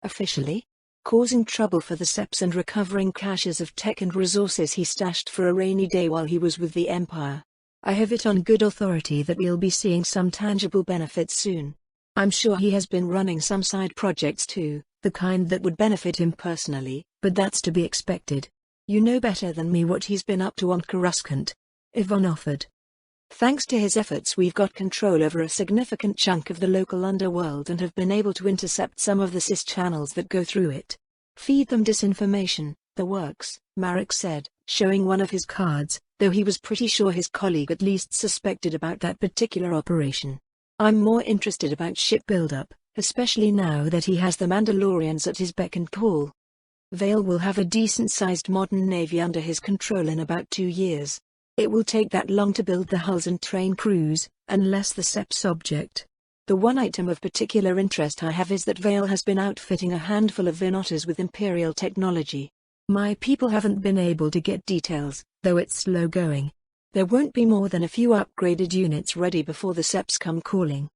Officially? Causing trouble for the Seps and recovering caches of tech and resources he stashed for a rainy day while he was with the Empire. I have it on good authority that we'll be seeing some tangible benefits soon. I'm sure he has been running some side projects too, the kind that would benefit him personally, but that's to be expected. You know better than me what he's been up to on Coruscant. Yvonne offered. Thanks to his efforts we've got control over a significant chunk of the local underworld and have been able to intercept some of the cis channels that go through it. Feed them disinformation, the works, Marek said, showing one of his cards, though he was pretty sure his colleague at least suspected about that particular operation. I'm more interested about ship buildup, especially now that he has the Mandalorians at his beck and call. Vale will have a decent-sized modern navy under his control in about 2 years. It will take that long to build the hulls and train crews, unless the Seps object. The one item of particular interest I have is that Vale has been outfitting a handful of Vinotters with Imperial technology. My people haven't been able to get details, though it's slow going. There won't be more than a few upgraded units ready before the Seps come calling.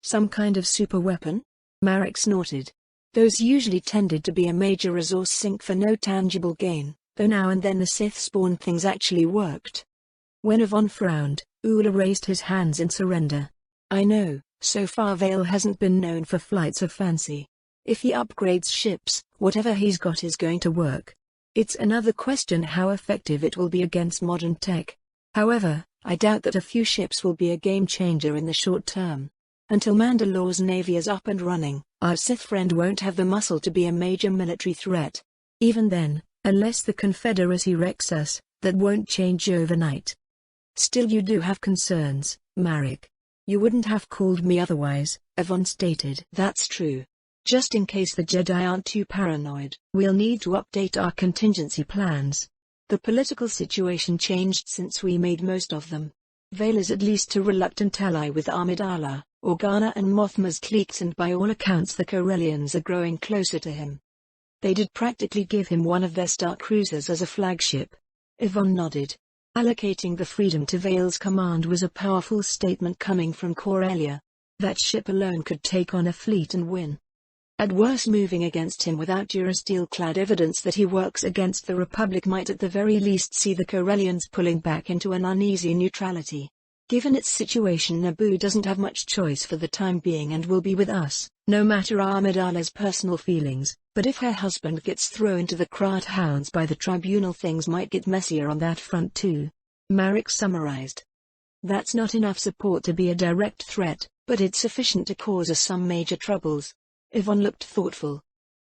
Some kind of super weapon? Marek snorted. Those usually tended to be a major resource sink for no tangible gain, though now and then the Sith spawn things actually worked. When Yvonne frowned, Ula raised his hands in surrender. I know, so far Vale hasn't been known for flights of fancy. If he upgrades ships, whatever he's got is going to work. It's another question how effective it will be against modern tech. However, I doubt that a few ships will be a game changer in the short term. Until Mandalore's navy is up and running, our Sith friend won't have the muscle to be a major military threat. Even then, unless the Confederacy wrecks us, that won't change overnight. Still, you do have concerns, Marek. You wouldn't have called me otherwise, Yvonne stated. That's true. Just in case the Jedi aren't too paranoid, we'll need to update our contingency plans. The political situation changed since we made most of them. Vale is at least a reluctant ally with Amidala, Organa and Mothma's cliques, and by all accounts the Corellians are growing closer to him. They did practically give him one of their star cruisers as a flagship. Yvonne nodded. Allocating the freedom to Vale's command was a powerful statement coming from Corellia. That ship alone could take on a fleet and win. At worst, moving against him without durasteel-clad evidence that he works against the Republic might at the very least see the Corellians pulling back into an uneasy neutrality. Given its situation, Naboo doesn't have much choice for the time being and will be with us, no matter Amidala's personal feelings, but if her husband gets thrown to the Krat hounds by the tribunal, things might get messier on that front too. Marek summarized. That's not enough support to be a direct threat, but it's sufficient to cause us some major troubles. Yvonne looked thoughtful.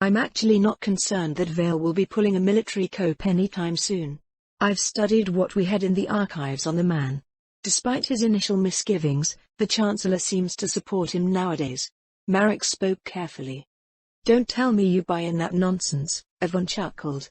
I'm actually not concerned that Vale will be pulling a military coup anytime soon. I've studied what we had in the archives on the man. Despite his initial misgivings, the Chancellor seems to support him nowadays. Marek spoke carefully. Don't tell me you buy in that nonsense, Yvonne chuckled.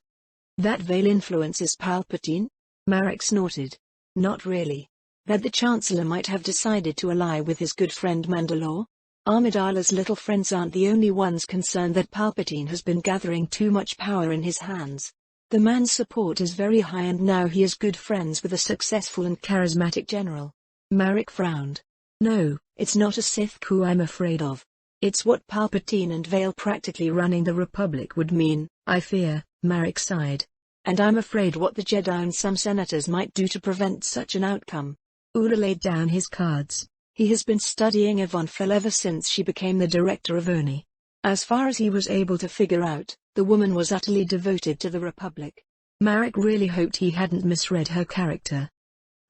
That Vale influences Palpatine? Marek snorted. Not really. That the Chancellor might have decided to ally with his good friend Mandalore? Amidala's little friends aren't the only ones concerned that Palpatine has been gathering too much power in his hands. The man's support is very high, and now he is good friends with a successful and charismatic general. Marek frowned. No, it's not a Sith coup I'm afraid of. It's what Palpatine and Vale practically running the Republic would mean, I fear, Marek sighed. And I'm afraid what the Jedi and some senators might do to prevent such an outcome. Ula laid down his cards. He has been studying Yvonne Fell ever since she became the director of ONI. As far as he was able to figure out, the woman was utterly devoted to the Republic. Marek really hoped he hadn't misread her character.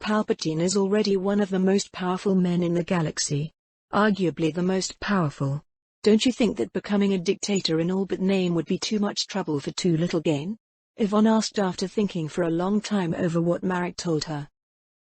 Palpatine is already one of the most powerful men in the galaxy. Arguably the most powerful. Don't you think that becoming a dictator in all but name would be too much trouble for too little gain? Yvonne asked after thinking for a long time over what Marek told her.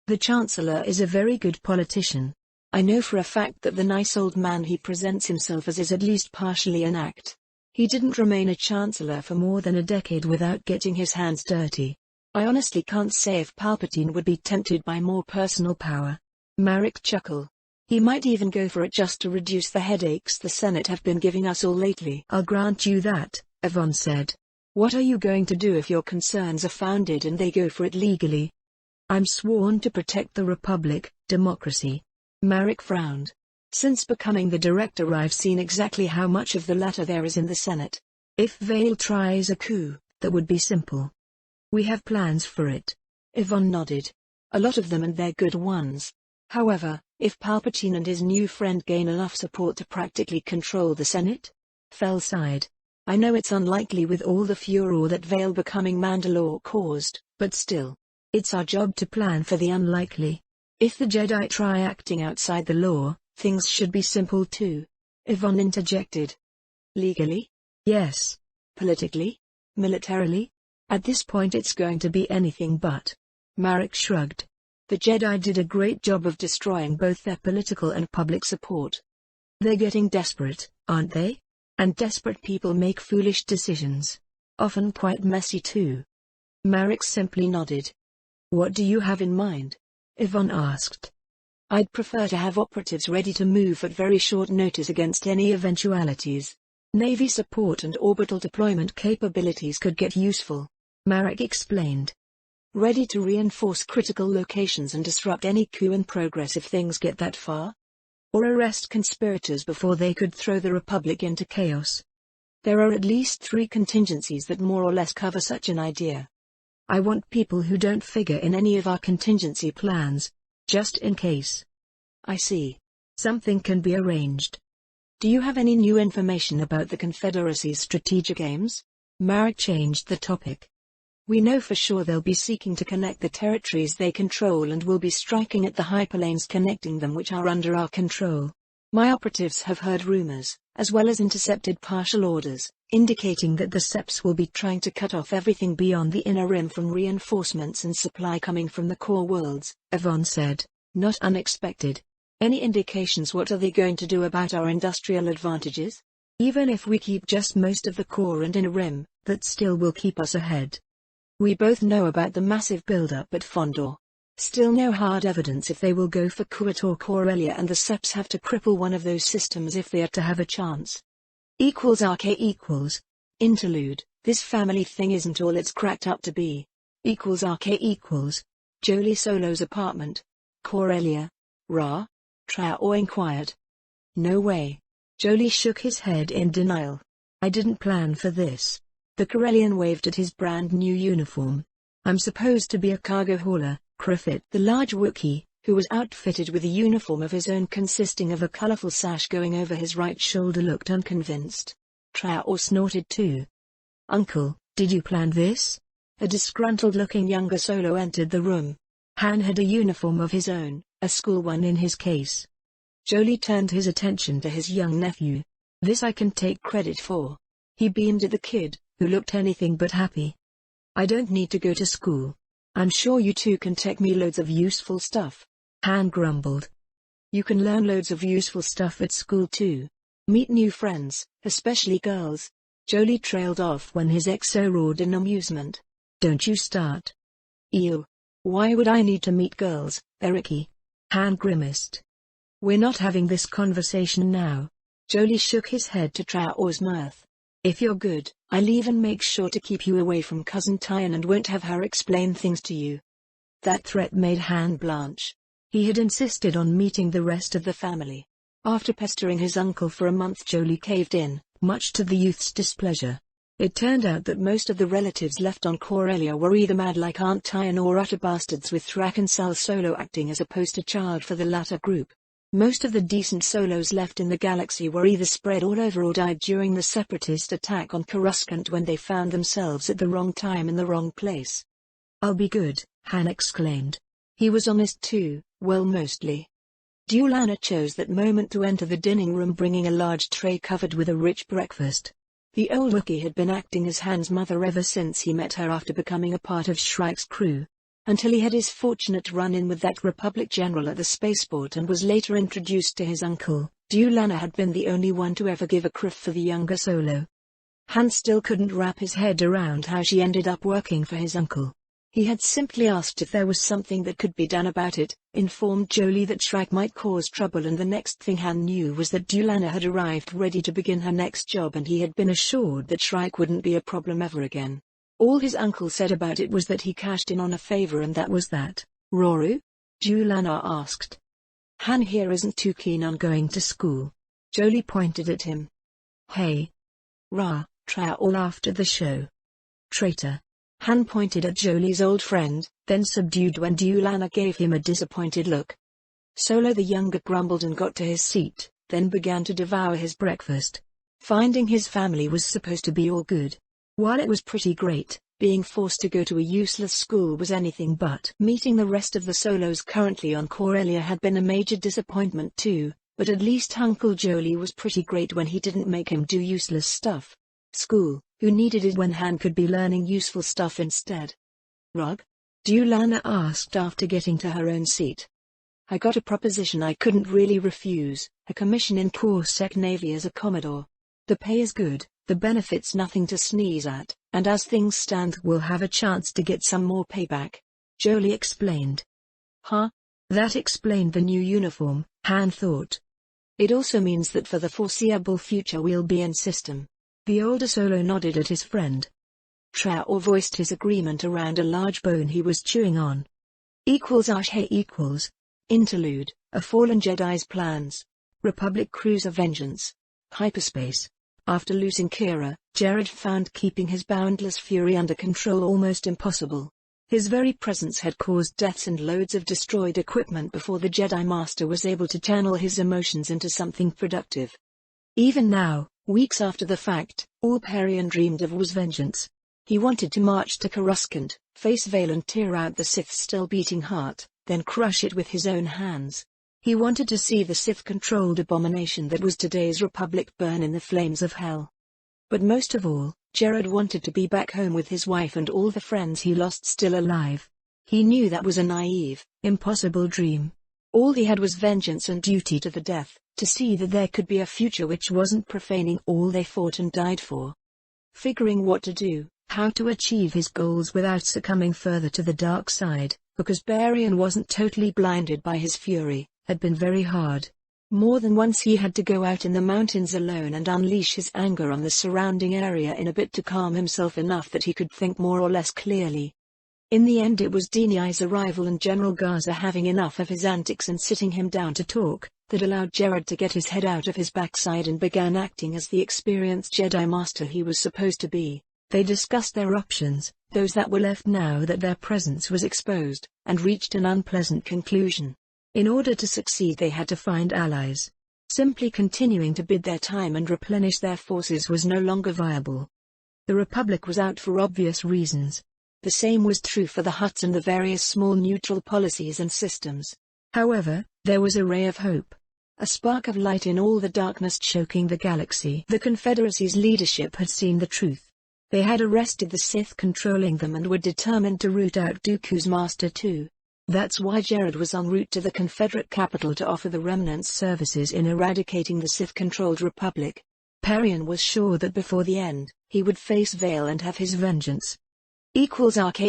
The Chancellor is a very good politician. I know for a fact that the nice old man he presents himself as is at least partially an act. He didn't remain a chancellor for more than a decade without getting his hands dirty. I honestly can't say if Palpatine would be tempted by more personal power. Marek chuckled. He might even go for it just to reduce the headaches the Senate have been giving us all lately. I'll grant you that, Yvonne said. What are you going to do if your concerns are founded and they go for it legally? I'm sworn to protect the Republic, democracy. Marek frowned. Since becoming the director, I've seen exactly how much of the latter there is in the Senate. If Vale tries a coup, that would be simple. We have plans for it. Yvonne nodded. A lot of them, and they're good ones. However, if Palpatine and his new friend gain enough support to practically control the Senate? Fell sighed. I know it's unlikely with all the furor that Vale becoming Mandalore caused, but still. It's our job to plan for the unlikely. If the Jedi try acting outside the law, things should be simple too. Yvonne interjected. Legally? Yes. Politically? Militarily? At this point it's going to be anything but. Marek shrugged. The Jedi did a great job of destroying both their political and public support. They're getting desperate, aren't they? And desperate people make foolish decisions. Often quite messy too. Marek simply nodded. What do you have in mind? Yvonne asked. I'd prefer to have operatives ready to move at very short notice against any eventualities. Navy support and orbital deployment capabilities could get useful, Marek explained. Ready to reinforce critical locations and disrupt any coup in progress if things get that far? Or arrest conspirators before they could throw the Republic into chaos. There are at least 3 contingencies that more or less cover such an idea. I want people who don't figure in any of our contingency plans. Just in case. I see. Something can be arranged. Do you have any new information about the Confederacy's strategic aims? Marek changed the topic. We know for sure they'll be seeking to connect the territories they control and will be striking at the hyperlanes connecting them which are under our control. My operatives have heard rumors, as well as intercepted partial orders, indicating that the Seps will be trying to cut off everything beyond the inner rim from reinforcements and supply coming from the core worlds, Yvonne said. Not unexpected. Any indications what are they going to do about our industrial advantages? Even if we keep just most of the core and inner rim, that still will keep us ahead. We both know about the massive build-up at Fondor. Still no hard evidence if they will go for Kuat or Corellia, and the Seps have to cripple one of those systems if they are to have a chance. =RK=. Interlude. This family thing isn't all it's cracked up to be. =RK=. Jolie Solo's apartment. Corellia. Ra? Traor inquired. No way. Jolie shook his head in denial. I didn't plan for this. The Corellian waved at his brand new uniform. I'm supposed to be a cargo hauler, Krafit. The large Wookiee, who was outfitted with a uniform of his own consisting of a colorful sash going over his right shoulder, looked unconvinced. Traor snorted too. Uncle, did you plan this? A disgruntled-looking younger Solo entered the room. Han had a uniform of his own, a school one in his case. Jolie turned his attention to his young nephew. This I can take credit for. He beamed at the kid, who looked anything but happy. I don't need to go to school. I'm sure you two can tech me loads of useful stuff. Han grumbled. You can learn loads of useful stuff at school too. Meet new friends, especially girls. Jolie trailed off when his exo roared in amusement. Don't you start. Ew. Why would I need to meet girls, Eriki? Han grimaced. We're not having this conversation now. Jolie shook his head to Traor's mirth. If you're good, I'll even make sure to keep you away from Cousin Tyan and won't have her explain things to you. That threat made Han blanch. He had insisted on meeting the rest of the family. After pestering his uncle for a month, Jolie caved in, much to the youth's displeasure. It turned out that most of the relatives left on Corellia were either mad like Aunt Tyan or utter bastards, with Thrak and Sal Solo acting as a poster child for the latter group. Most of the decent Solos left in the galaxy were either spread all over or died during the separatist attack on Coruscant when they found themselves at the wrong time in the wrong place. I'll be good, Han exclaimed. He was honest too, well, mostly. Dulana chose that moment to enter the dining room bringing a large tray covered with a rich breakfast. The old Wookiee had been acting as Han's mother ever since he met her after becoming a part of Shrike's crew. Until he had his fortunate run-in with that Republic general at the spaceport and was later introduced to his uncle, Dulana had been the only one to ever give a crif for the younger Solo. Han still couldn't wrap his head around how she ended up working for his uncle. He had simply asked if there was something that could be done about it, informed Jolie that Shrike might cause trouble, and the next thing Han knew was that Dulana had arrived ready to begin her next job, and he had been assured that Shrike wouldn't be a problem ever again. All his uncle said about it was that he cashed in on a favor, and that was that. Roru? Dulana asked. Han here isn't too keen on going to school. Jolie pointed at him. Hey. Ra, Traor laughed at the show. Traitor. Han pointed at Jolie's old friend, then subdued when Dulana gave him a disappointed look. Solo the younger grumbled and got to his seat, then began to devour his breakfast. Finding his family was supposed to be all good. While it was pretty great, being forced to go to a useless school was anything but. Meeting the rest of the Solos currently on Corellia had been a major disappointment too, but at least Uncle Jolie was pretty great when he didn't make him do useless stuff. School, who needed it when Han could be learning useful stuff instead? Rug? Dulana asked after getting to her own seat. I got a proposition I couldn't really refuse, a commission in Corsec Navy as a Commodore. The pay is good, the benefits nothing to sneeze at, and as things stand we'll have a chance to get some more payback. Jolie explained. Huh? That explained the new uniform, Han thought. It also means that for the foreseeable future we'll be in system. The older Solo nodded at his friend. Traor voiced his agreement around a large bone he was chewing on. == Interlude, A Fallen Jedi's Plans. Republic Cruiser Vengeance. Hyperspace. After losing Kira, Jared found keeping his boundless fury under control almost impossible. His very presence had caused deaths and loads of destroyed equipment before the Jedi Master was able to channel his emotions into something productive. Even now, weeks after the fact, all Perion dreamed of was vengeance. He wanted to march to Coruscant, face Vale and tear out the Sith's still-beating heart, then crush it with his own hands. He wanted to see the Sith-controlled abomination that was today's Republic burn in the flames of hell. But most of all, Jared wanted to be back home with his wife and all the friends he lost still alive. He knew that was a naive, impossible dream. All he had was vengeance and duty to the death, to see that there could be a future which wasn't profaning all they fought and died for. Figuring what to do, how to achieve his goals without succumbing further to the dark side, because Perion wasn't totally blinded by his fury, had been very hard. More than once he had to go out in the mountains alone and unleash his anger on the surrounding area in a bit to calm himself enough that he could think more or less clearly. In the end it was Deni's arrival and General Garza having enough of his antics and sitting him down to talk, that allowed Jared to get his head out of his backside and began acting as the experienced Jedi Master he was supposed to be. They discussed their options, those that were left now that their presence was exposed, and reached an unpleasant conclusion. In order to succeed they had to find allies. Simply continuing to bide their time and replenish their forces was no longer viable. The Republic was out for obvious reasons. The same was true for the Hutts and the various small neutral policies and systems. However, there was a ray of hope. A spark of light in all the darkness choking the galaxy. The Confederacy's leadership had seen the truth. They had arrested the Sith controlling them and were determined to root out Dooku's master too. That's why Jared was en route to the Confederate capital to offer the remnants services in eradicating the Sith-controlled Republic. Perion was sure that before the end, he would face Vale and have his vengeance. =RK=.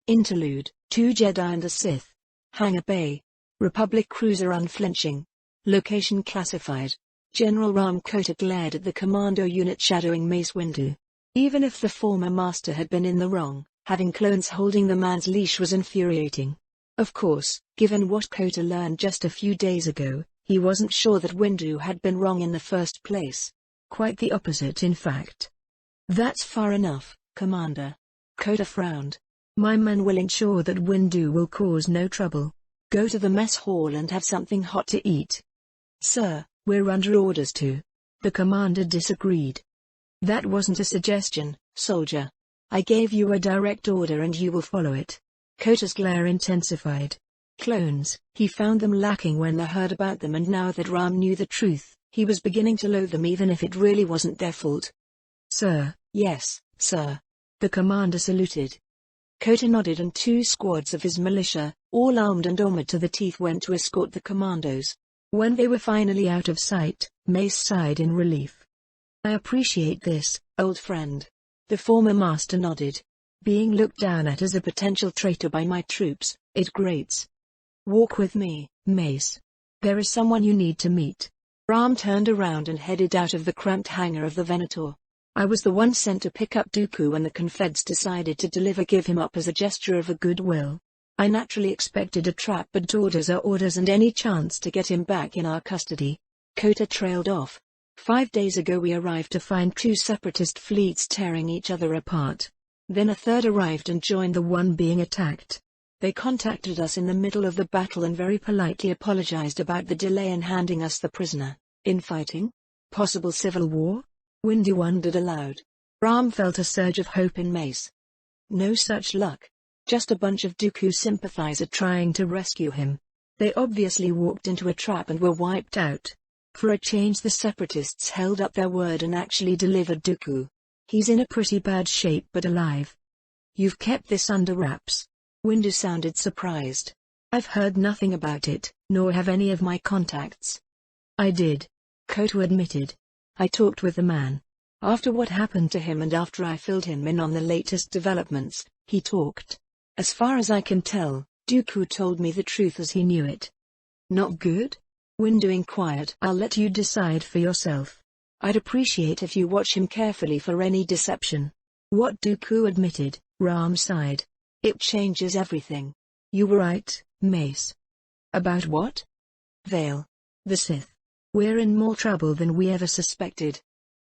Interlude, 2 Jedi and a Sith. Hangar Bay. Republic cruiser unflinching. Location classified. General Ram Kota glared at the commando unit shadowing Mace Windu. Even if the former master had been in the wrong, having clones holding the man's leash was infuriating. Of course, given what Kota learned just a few days ago, he wasn't sure that Windu had been wrong in the first place. Quite the opposite in fact. That's far enough, Commander. Kota frowned. My men will ensure that Windu will cause no trouble. Go to the mess hall and have something hot to eat. Sir, we're under orders to. The commander disagreed. That wasn't a suggestion, soldier. I gave you a direct order and you will follow it. Kota's glare intensified. Clones, he found them lacking when they heard about them, and now that Ram knew the truth, he was beginning to loathe them even if it really wasn't their fault. Sir. Yes, sir. The commander saluted. Kota nodded and 2 squads of his militia, all armed and armored to the teeth, went to escort the commandos. When they were finally out of sight, Mace sighed in relief. I appreciate this, old friend. The former master nodded. Being looked down at as a potential traitor by my troops, it grates. Walk with me, Mace. There is someone you need to meet. Ram turned around and headed out of the cramped hangar of the Venator. I was the one sent to pick up Dooku when the Confeds decided to give him up as a gesture of goodwill. I naturally expected a trap, but orders are orders and any chance to get him back in our custody. Kota trailed off. 5 days ago we arrived to find 2 separatist fleets tearing each other apart. Then a third arrived and joined the one being attacked. They contacted us in the middle of the battle and very politely apologized about the delay in handing us the prisoner. Infighting? Possible civil war? Windu wondered aloud. Ram felt a surge of hope in Mace. No such luck. Just a bunch of Dooku sympathizers trying to rescue him. They obviously walked into a trap and were wiped out. For a change the separatists held up their word and actually delivered Dooku. He's in a pretty bad shape but alive. You've kept this under wraps. Windu sounded surprised. I've heard nothing about it, nor have any of my contacts. I did. Kota admitted. I talked with the man. After what happened to him and after I filled him in on the latest developments, he talked. As far as I can tell, Dooku told me the truth as he knew it. Not good? Windu inquired. I'll let you decide for yourself. I'd appreciate if you watch him carefully for any deception. What Dooku admitted, Ram sighed. It changes everything. You were right, Mace. About what? Vale. The Sith. We're in more trouble than we ever suspected.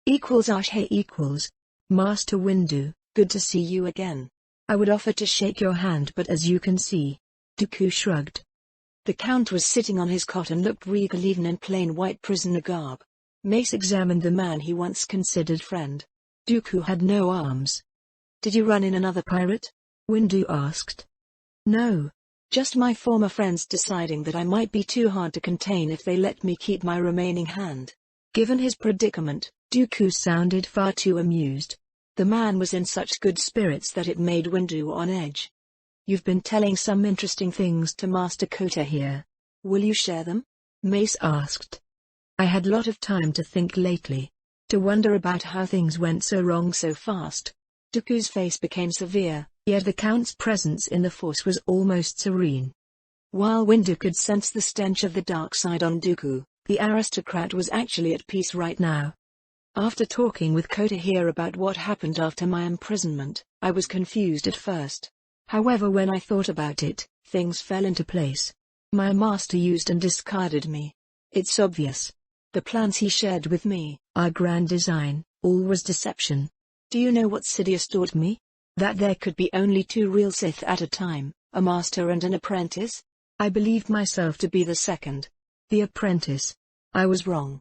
=RK=. Master Windu, good to see you again. I would offer to shake your hand, but as you can see. Dooku shrugged. The Count was sitting on his cot and looked regal even in plain white prisoner garb. Mace examined the man he once considered friend. Dooku had no arms. Did you run in another pirate? Windu asked. No. Just my former friends deciding that I might be too hard to contain if they let me keep my remaining hand. Given his predicament, Dooku sounded far too amused. The man was in such good spirits that it made Windu on edge. You've been telling some interesting things to Master Kota here. Will you share them? Mace asked. I had lot of time to think lately. To wonder about how things went so wrong so fast. Dooku's face became severe, yet the Count's presence in the Force was almost serene. While Windu could sense the stench of the dark side on Dooku, the aristocrat was actually at peace right now. After talking with Kota here about what happened after my imprisonment, I was confused at first. However, when I thought about it, things fell into place. My master used and discarded me. It's obvious. The plans he shared with me, our grand design, all was deception. Do you know what Sidious taught me? That there could be only two real Sith at a time, a master and an apprentice? I believed myself to be the second. The apprentice. I was wrong.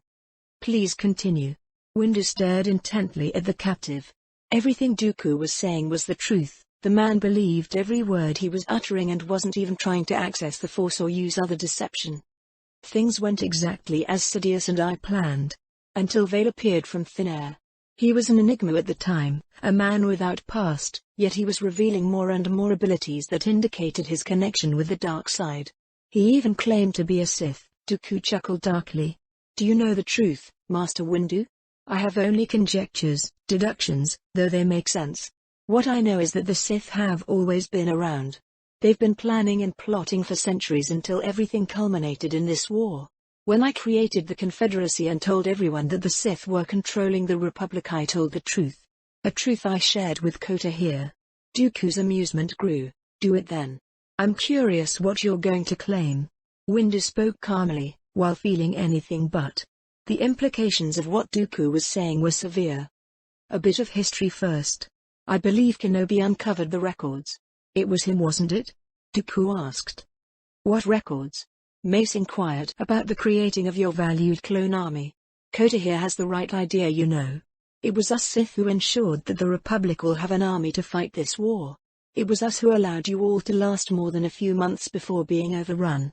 Please continue. Windu stared intently at the captive. Everything Dooku was saying was the truth. The man believed every word he was uttering and wasn't even trying to access the Force or use other deception. Things went exactly as Sidious and I planned. Until Vail appeared from thin air. He was an enigma at the time, a man without past, yet he was revealing more and more abilities that indicated his connection with the dark side. He even claimed to be a Sith. Dooku chuckled darkly. Do you know the truth, Master Windu? I have only conjectures, deductions, though they make sense. What I know is that the Sith have always been around. They've been planning and plotting for centuries until everything culminated in this war. When I created the Confederacy and told everyone that the Sith were controlling the Republic, I told the truth. A truth I shared with Kota here. Dooku's amusement grew. Do it then. I'm curious what you're going to claim. Windu spoke calmly, while feeling anything but. The implications of what Dooku was saying were severe. A bit of history first. I believe Kenobi uncovered the records. It was him, wasn't it? Dooku asked. What records? Mace inquired. About the creating of your valued clone army. Kota here has the right idea, you know. It was us Sith who ensured that the Republic will have an army to fight this war. It was us who allowed you all to last more than a few months before being overrun.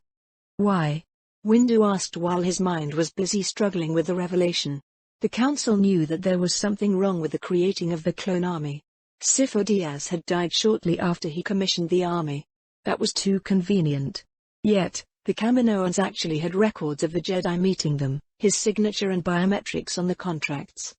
Why? Windu asked while his mind was busy struggling with the revelation. The Council knew that there was something wrong with the creating of the clone army. Sifo Dyas had died shortly after he commissioned the army. That was too convenient. Yet, the Kaminoans actually had records of the Jedi meeting them, his signature and biometrics on the contracts.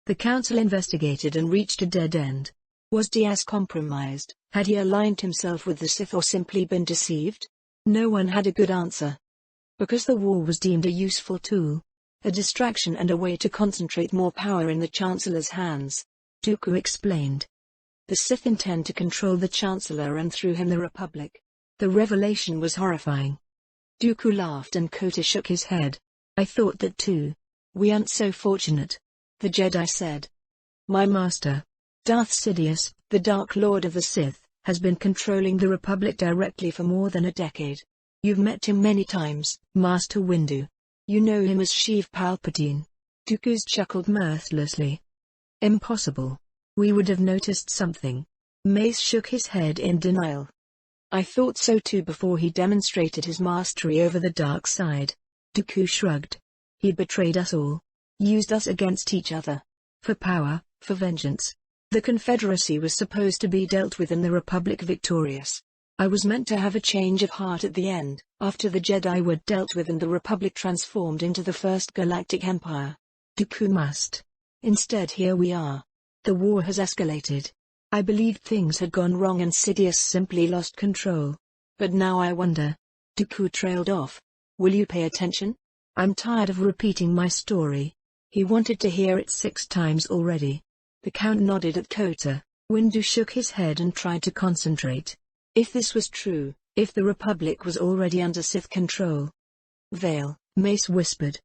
The Council investigated and reached a dead end. Was Dyas compromised? Had he aligned himself with the Sith or simply been deceived? No one had a good answer. Because the war was deemed a useful tool, a distraction and a way to concentrate more power in the Chancellor's hands. Dooku explained. The Sith intend to control the Chancellor and through him the Republic. The revelation was horrifying. Dooku laughed and Kota shook his head. I thought that too. We aren't so fortunate. The Jedi said. My master, Darth Sidious, the Dark Lord of the Sith, has been controlling the Republic directly for more than a decade. You've met him many times, Master Windu. You know him as Sheev Palpatine. Dooku's chuckled mirthlessly. Impossible. We would have noticed something. Mace shook his head in denial. I thought so too before he demonstrated his mastery over the dark side. Dooku shrugged. He betrayed us all. Used us against each other. For power, for vengeance. The Confederacy was supposed to be dealt with and the Republic victorious. I was meant to have a change of heart at the end, after the Jedi were dealt with and the Republic transformed into the First Galactic Empire. Dooku must. Instead, here we are. The war has escalated. I believed things had gone wrong and Sidious simply lost control. But now I wonder. Dooku trailed off. Will you pay attention? I'm tired of repeating my story. He wanted to hear it 6 times already. The Count nodded at Kota. Windu shook his head and tried to concentrate. If this was true, if the Republic was already under Sith control. Vail, Mace whispered.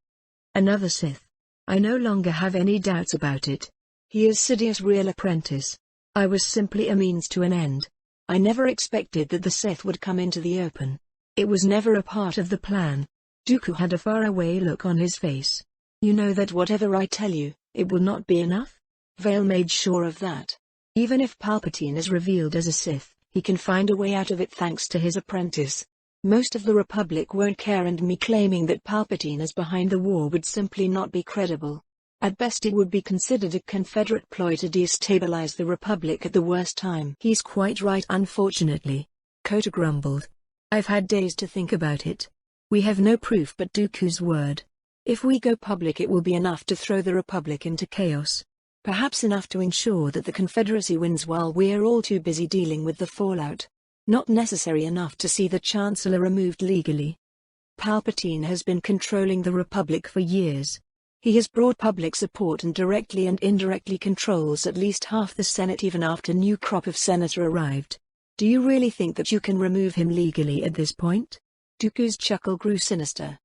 Another Sith. I no longer have any doubts about it. He is Sidious' real apprentice. I was simply a means to an end. I never expected that the Sith would come into the open. It was never a part of the plan. Dooku had a faraway look on his face. You know that whatever I tell you, it will not be enough? Vale made sure of that. Even if Palpatine is revealed as a Sith, he can find a way out of it thanks to his apprentice. Most of the Republic won't care, and me claiming that Palpatine is behind the war would simply not be credible. At best it would be considered a Confederate ploy to destabilize the Republic at the worst time. He's quite right, unfortunately. Kota grumbled. I've had days to think about it. We have no proof but Dooku's word. If we go public it will be enough to throw the Republic into chaos. Perhaps enough to ensure that the Confederacy wins while we're all too busy dealing with the fallout. Not necessary enough to see the Chancellor removed legally. Palpatine has been controlling the Republic for years. He has brought public support and directly and indirectly controls at least half the Senate even after a new crop of senator arrived. Do you really think that you can remove him legally at this point? Dooku's chuckle grew sinister.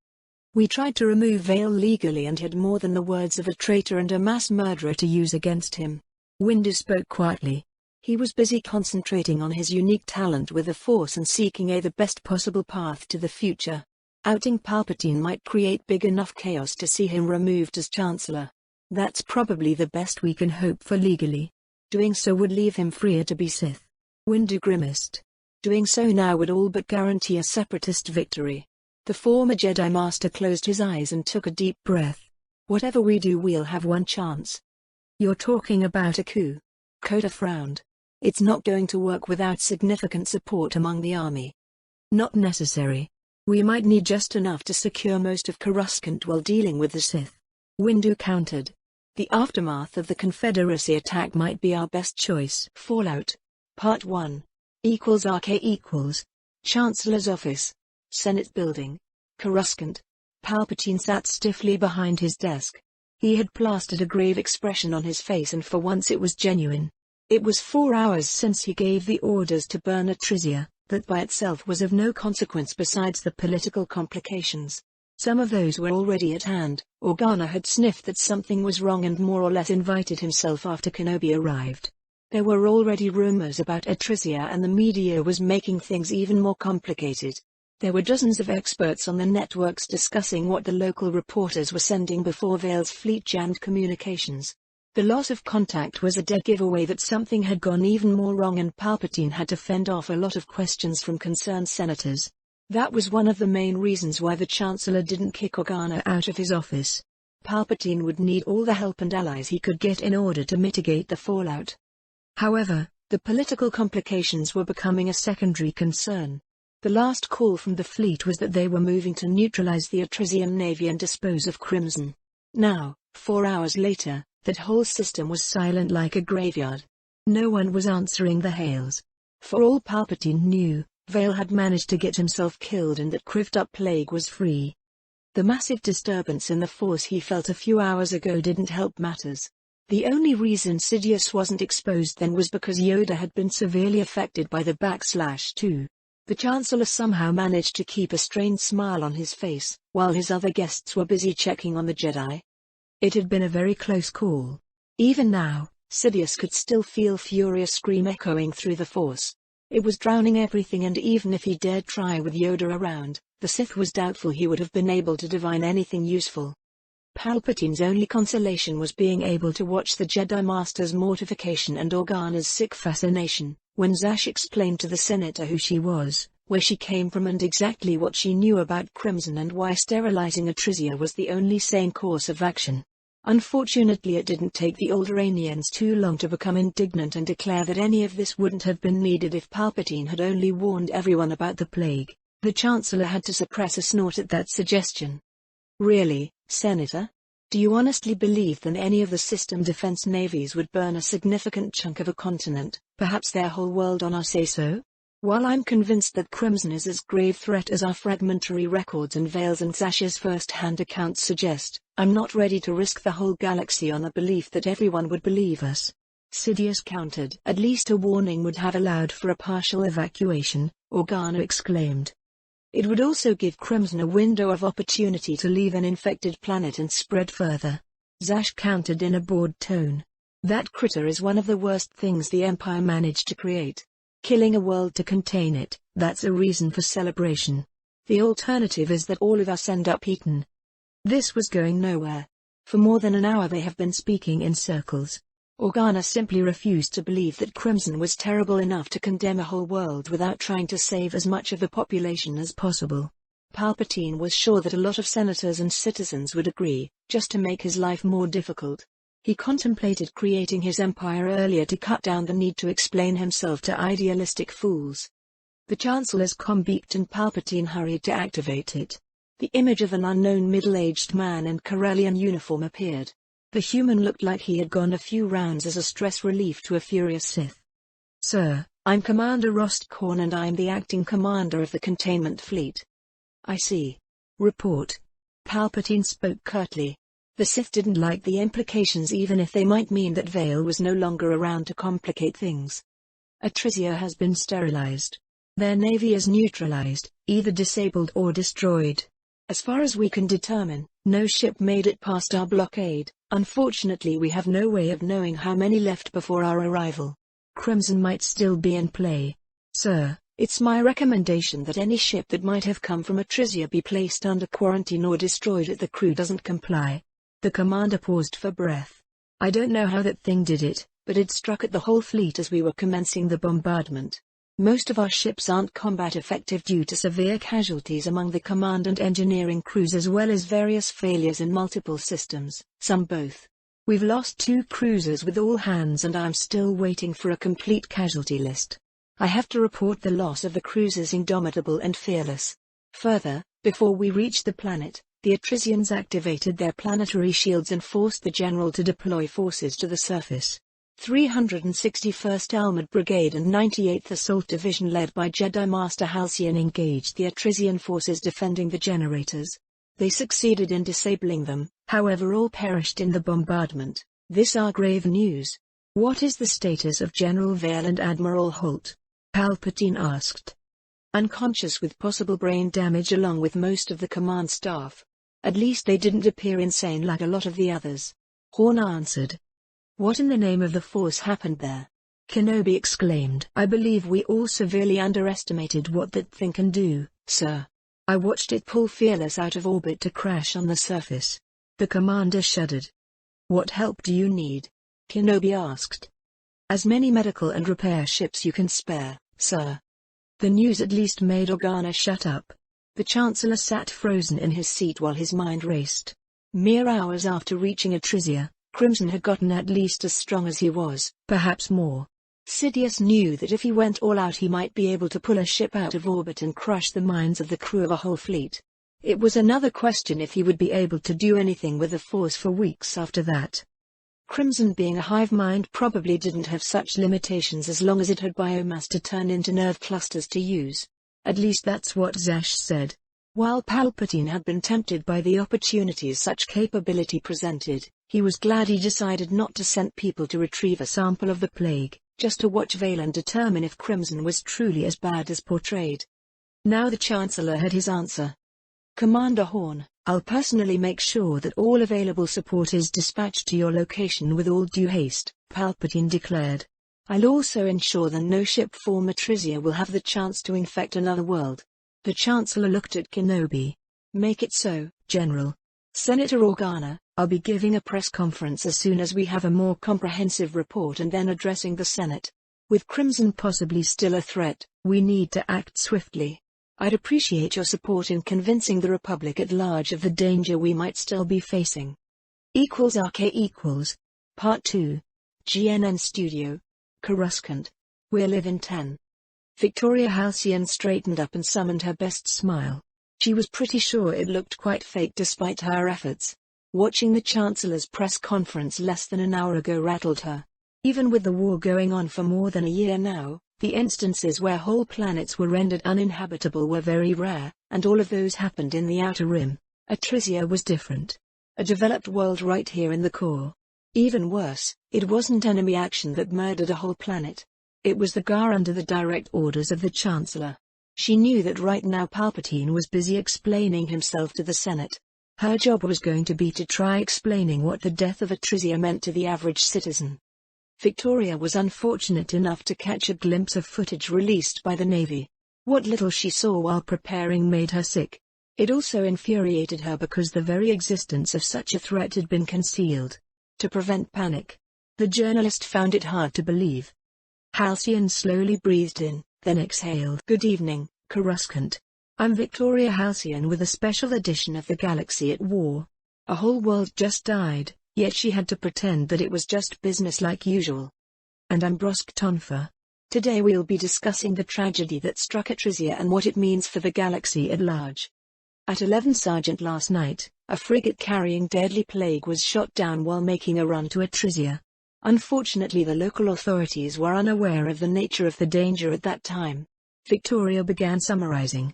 We tried to remove Vale legally and had more than the words of a traitor and a mass murderer to use against him. Windu spoke quietly. He was busy concentrating on his unique talent with the Force and seeking the best possible path to the future. Outing Palpatine might create big enough chaos to see him removed as Chancellor. That's probably the best we can hope for legally. Doing so would leave him freer to be Sith. Windu grimaced. Doing so now would all but guarantee a separatist victory. The former Jedi Master closed his eyes and took a deep breath. Whatever we do, we'll have one chance. You're talking about a coup? Kota frowned. It's not going to work without significant support among the army. Not necessary. We might need just enough to secure most of Coruscant while dealing with the Sith. Windu countered. The aftermath of the Confederacy attack might be our best choice. Fallout. Part 1. =RK=. Chancellor's Office. Senate Building. Coruscant. Palpatine sat stiffly behind his desk. He had plastered a grave expression on his face, and for once it was genuine. It was 4 hours since he gave the orders to burn Atrisia. That by itself was of no consequence besides the political complications. Some of those were already at hand. Organa had sniffed that something was wrong and more or less invited himself after Kenobi arrived. There were already rumors about Atrisia, and the media was making things even more complicated. There were dozens of experts on the networks discussing what the local reporters were sending before Vale's fleet jammed communications. The loss of contact was a dead giveaway that something had gone even more wrong, and Palpatine had to fend off a lot of questions from concerned senators. That was one of the main reasons why the Chancellor didn't kick Organa out of his office. Palpatine would need all the help and allies he could get in order to mitigate the fallout. However, the political complications were becoming a secondary concern. The last call from the fleet was that they were moving to neutralize the Atrisian navy and dispose of Crimson. Now, 4 hours later, that whole system was silent like a graveyard. No one was answering the hails. For all Palpatine knew, Vale had managed to get himself killed and that Kriv plague was free. The massive disturbance in the Force he felt a few hours ago didn't help matters. The only reason Sidious wasn't exposed then was because Yoda had been severely affected by the /2. The Chancellor somehow managed to keep a strained smile on his face, while his other guests were busy checking on the Jedi. It had been a very close call. Even now, Sidious could still feel Furious scream echoing through the Force. It was drowning everything, and even if he dared try with Yoda around, the Sith was doubtful he would have been able to divine anything useful. Palpatine's only consolation was being able to watch the Jedi Master's mortification and Organa's sick fascination, when Zash explained to the senator who she was, where she came from, and exactly what she knew about Crimson and why sterilizing Atrisia was the only sane course of action. Unfortunately, it didn't take the Alderaanians too long to become indignant and declare that any of this wouldn't have been needed if Palpatine had only warned everyone about the plague. The Chancellor had to suppress a snort at that suggestion. Really, Senator? Do you honestly believe that any of the system defense navies would burn a significant chunk of a continent, perhaps their whole world on our say-so? While I'm convinced that Crimson is as grave threat as our fragmentary records and Vale's and Zash's first-hand accounts suggest, I'm not ready to risk the whole galaxy on the belief that everyone would believe us. Sidious countered. At least a warning would have allowed for a partial evacuation, Organa exclaimed. It would also give Crimson a window of opportunity to leave an infected planet and spread further. Zash countered in a bored tone. That critter is one of the worst things the Empire managed to create. Killing a world to contain it, that's a reason for celebration. The alternative is that all of us end up eaten. This was going nowhere. For more than an hour they have been speaking in circles. Organa simply refused to believe that Crimson was terrible enough to condemn a whole world without trying to save as much of the population as possible. Palpatine was sure that a lot of senators and citizens would agree, just to make his life more difficult. He contemplated creating his empire earlier to cut down the need to explain himself to idealistic fools. The Chancellor's comm beeped and Palpatine hurried to activate it. The image of an unknown middle-aged man in Corellian uniform appeared. The human looked like he had gone a few rounds as a stress relief to a furious Sith. "Sir, I'm Commander Rostcorn and I'm the acting commander of the containment fleet." "I see. Report." Palpatine spoke curtly. The Sith didn't like the implications even if they might mean that Vale was no longer around to complicate things. "Atrisia has been sterilized. Their navy is neutralized, either disabled or destroyed. As far as we can determine, no ship made it past our blockade. Unfortunately we have no way of knowing how many left before our arrival. Crimson might still be in play. Sir, it's my recommendation that any ship that might have come from Atrisia be placed under quarantine or destroyed if the crew doesn't comply." The commander paused for breath. "I don't know how that thing did it, but it struck at the whole fleet as we were commencing the bombardment. Most of our ships aren't combat effective due to severe casualties among the command and engineering crews as well as various failures in multiple systems, some both. We've lost 2 cruisers with all hands and I'm still waiting for a complete casualty list. I have to report the loss of the cruisers Indomitable and Fearless. Further, before we reached the planet, the Atrisians activated their planetary shields and forced the General to deploy forces to the surface. 361st Armored Brigade and 98th Assault Division led by Jedi Master Halcyon engaged the Atrisian forces defending the generators. They succeeded in disabling them, however all perished in the bombardment. This are grave news. What is the status of General Vale and Admiral Holt? Palpatine asked. Unconscious with possible brain damage along with most of the command staff. At least they didn't appear insane like a lot of the others. Horn answered. What in the name of the Force happened there? Kenobi exclaimed. I believe we all severely underestimated what that thing can do, sir. I watched it pull Fearless out of orbit to crash on the surface. The commander shuddered. What help do you need? Kenobi asked. As many medical and repair ships you can spare, sir. The news at least made Organa shut up. The Chancellor sat frozen in his seat while his mind raced. Mere hours after reaching Atrisia, Crimson had gotten at least as strong as he was, perhaps more. Sidious knew that if he went all out he might be able to pull a ship out of orbit and crush the minds of the crew of a whole fleet. It was another question if he would be able to do anything with the Force for weeks after that. Crimson being a hive mind probably didn't have such limitations as long as it had biomass to turn into nerve clusters to use. At least that's what Zash said. While Palpatine had been tempted by the opportunities such capability presented, he was glad he decided not to send people to retrieve a sample of the plague, just to watch Vale and determine if Crimson was truly as bad as portrayed. Now the Chancellor had his answer. Commander Horn, I'll personally make sure that all available support is dispatched to your location with all due haste, Palpatine declared. I'll also ensure that no ship from Atrisia will have the chance to infect another world. The Chancellor looked at Kenobi. Make it so, General. Senator Organa, I'll be giving a press conference as soon as we have a more comprehensive report and then addressing the Senate. With Crimson possibly still a threat, we need to act swiftly. I'd appreciate your support in convincing the Republic at large of the danger we might still be facing. =RK=, Part 2. GNN Studio. Coruscant. We live in 10. Victoria Halcyon straightened up and summoned her best smile. She was pretty sure it looked quite fake despite her efforts. Watching the Chancellor's press conference less than an hour ago rattled her. Even with the war going on for more than a year now, the instances where whole planets were rendered uninhabitable were very rare, and all of those happened in the Outer Rim. Atrisia was different. A developed world right here in the core. Even worse, it wasn't enemy action that murdered a whole planet. It was the GAR under the direct orders of the Chancellor. She knew that right now Palpatine was busy explaining himself to the Senate. Her job was going to be to try explaining what the death of Atrisia meant to the average citizen. Victoria was unfortunate enough to catch a glimpse of footage released by the Navy. What little she saw while preparing made her sick. It also infuriated her because the very existence of such a threat had been concealed. To prevent panic, the journalist found it hard to believe. Halcyon slowly breathed in, then exhaled. Good evening, Coruscant. I'm Victoria Halcyon with a special edition of The Galaxy at War. A whole world just died, yet she had to pretend that it was just business like usual. And I'm Brosk Tonfa. Today we'll be discussing the tragedy that struck Atrisia and what it means for the galaxy at large. At 11 Sergeant last night, a frigate carrying deadly plague was shot down while making a run to Atrisia. Unfortunately, the local authorities were unaware of the nature of the danger at that time. Victoria began summarizing.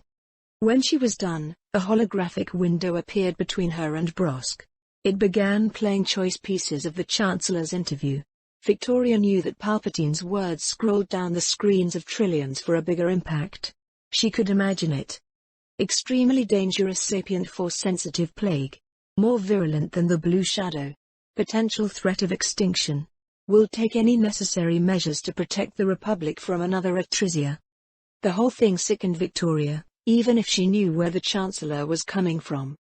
When she was done, a holographic window appeared between her and Brosk. It began playing choice pieces of the Chancellor's interview. Victoria knew that Palpatine's words scrolled down the screens of trillions for a bigger impact. She could imagine it. Extremely dangerous sapient force-sensitive plague. More virulent than the Blue Shadow. Potential threat of extinction. Will take any necessary measures to protect the Republic from another Atrisia. The whole thing sickened Victoria, even if she knew where the Chancellor was coming from.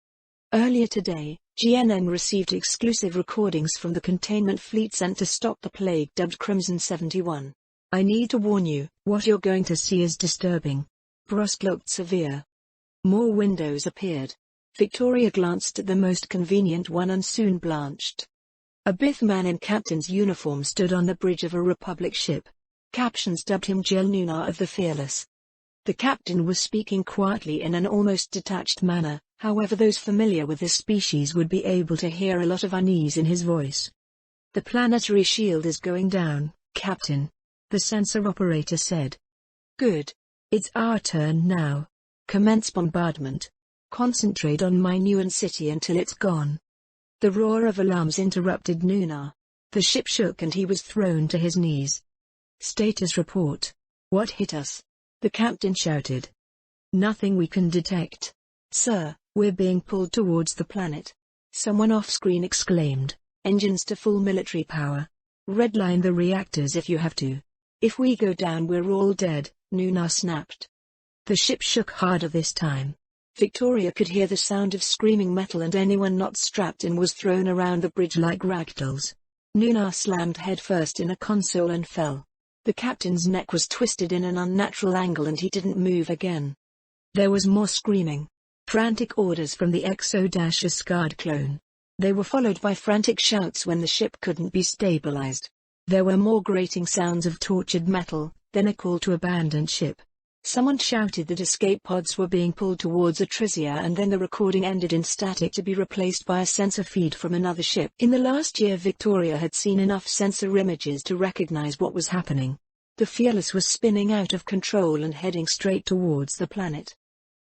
Earlier today, GNN received exclusive recordings from the containment fleet sent to stop the plague dubbed Crimson 71. I need to warn you, what you're going to see is disturbing. Brosk looked severe. More windows appeared. Victoria glanced at the most convenient one and soon blanched. A Bith man in captain's uniform stood on the bridge of a Republic ship. Captions dubbed him Jel Nunar of the Fearless. The captain was speaking quietly in an almost detached manner, however those familiar with this species would be able to hear a lot of unease in his voice. The planetary shield is going down, Captain. The sensor operator said. Good. It's our turn now. Commence bombardment. Concentrate on Minuan City until it's gone. The roar of alarms interrupted Nunar. The ship shook and he was thrown to his knees. Status report. What hit us? The captain shouted. Nothing we can detect. Sir, we're being pulled towards the planet. Someone off-screen exclaimed. Engines to full military power. Redline the reactors if you have to. If we go down we're all dead, Nunar snapped. The ship shook harder this time. Victoria could hear the sound of screaming metal and anyone not strapped in was thrown around the bridge like ragdolls. Nunar slammed headfirst in a console and fell. The captain's neck was twisted in an unnatural angle and he didn't move again. There was more screaming. Frantic orders from the Exo-Asgard clone. They were followed by frantic shouts when the ship couldn't be stabilized. There were more grating sounds of tortured metal, then a call to abandon ship. Someone shouted that escape pods were being pulled towards Atrisia and then the recording ended in static to be replaced by a sensor feed from another ship. In the last year Victoria had seen enough sensor images to recognize what was happening. The Fearless was spinning out of control and heading straight towards the planet.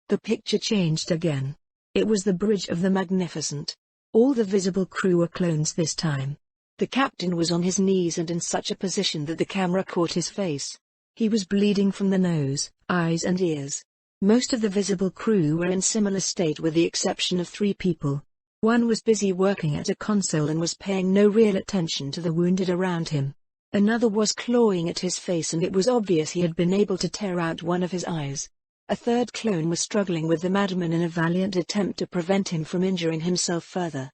The picture changed again. It was the bridge of the Magnificent. All the visible crew were clones this time. The captain was on his knees and in such a position that the camera caught his face. He was bleeding from the nose, eyes and ears. Most of the visible crew were in similar state with the exception of 3 people. One was busy working at a console and was paying no real attention to the wounded around him. Another was clawing at his face and it was obvious he had been able to tear out one of his eyes. A third clone was struggling with the madman in a valiant attempt to prevent him from injuring himself further.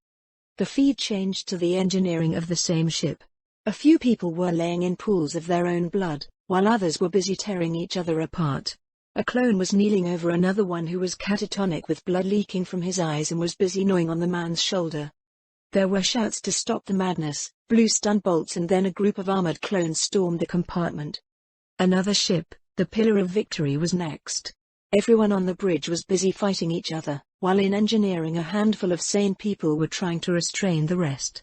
The feed changed to the engineering of the same ship. A few people were laying in pools of their own blood, while others were busy tearing each other apart. A clone was kneeling over another one who was catatonic with blood leaking from his eyes and was busy gnawing on the man's shoulder. There were shouts to stop the madness, blue stun bolts and then a group of armored clones stormed the compartment. Another ship, the Pillar of Victory, was next. Everyone on the bridge was busy fighting each other, while in engineering a handful of sane people were trying to restrain the rest.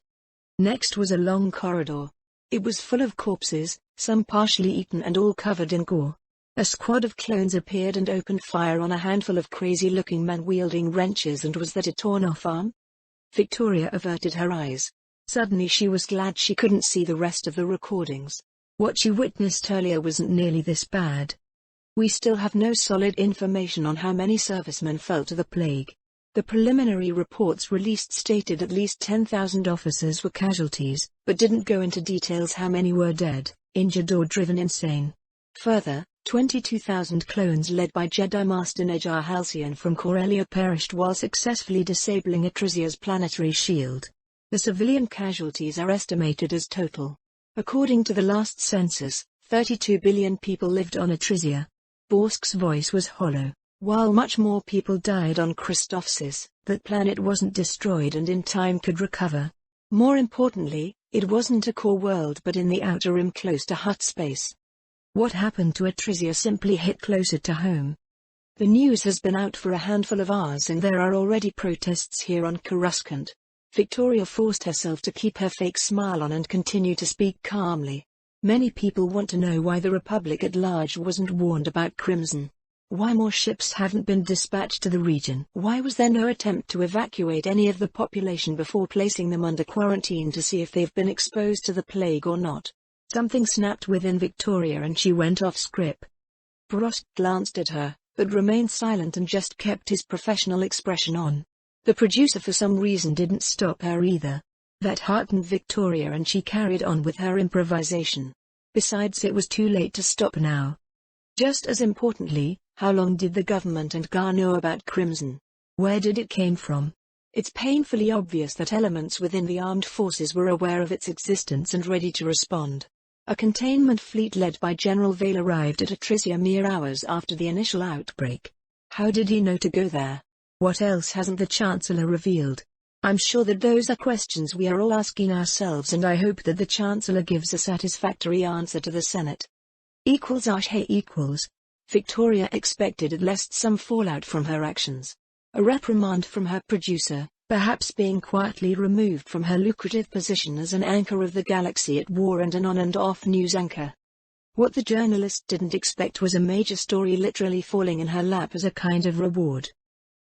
Next was a long corridor. It was full of corpses, some partially eaten and all covered in gore. A squad of clones appeared and opened fire on a handful of crazy-looking men wielding wrenches. And was that a torn-off arm? Victoria averted her eyes. Suddenly she was glad she couldn't see the rest of the recordings. What she witnessed earlier wasn't nearly this bad. We still have no solid information on how many servicemen fell to the plague. The preliminary reports released stated at least 10,000 officers were casualties, but didn't go into details how many were dead, injured or driven insane. Further, 22,000 clones led by Jedi Master Nejar Halcyon from Corellia perished while successfully disabling Atrizia's planetary shield. The civilian casualties are estimated as total. According to the last census, 32 billion people lived on Atrizia. Borsk's voice was hollow. While much more people died on Christophsis, that planet wasn't destroyed and in time could recover. More importantly, it wasn't a core world but in the outer rim close to Hutt space. What happened to Atrizia simply hit closer to home. The news has been out for a handful of hours and there are already protests here on Coruscant. Victoria forced herself to keep her fake smile on and continue to speak calmly. Many people want to know why the Republic at large wasn't warned about Crimson. Why more ships haven't been dispatched to the region? Why was there no attempt to evacuate any of the population before placing them under quarantine to see if they've been exposed to the plague or not? Something snapped within Victoria and she went off script. Brosk glanced at her, but remained silent and just kept his professional expression on. The producer for some reason didn't stop her either. That heartened Victoria and she carried on with her improvisation. Besides, it was too late to stop now. Just as importantly, how long did the government and GAR know about Crimson? Where did it came from? It's painfully obvious that elements within the armed forces were aware of its existence and ready to respond. A containment fleet led by General Vale arrived at Atrizia mere hours after the initial outbreak. How did he know to go there? What else hasn't the Chancellor revealed? I'm sure that those are questions we are all asking ourselves and I hope that the Chancellor gives a satisfactory answer to the Senate. Victoria expected at least some fallout from her actions. A reprimand from her producer, perhaps being quietly removed from her lucrative position as an anchor of the galaxy at war and an on and off news anchor. What the journalist didn't expect was a major story literally falling in her lap as a kind of reward.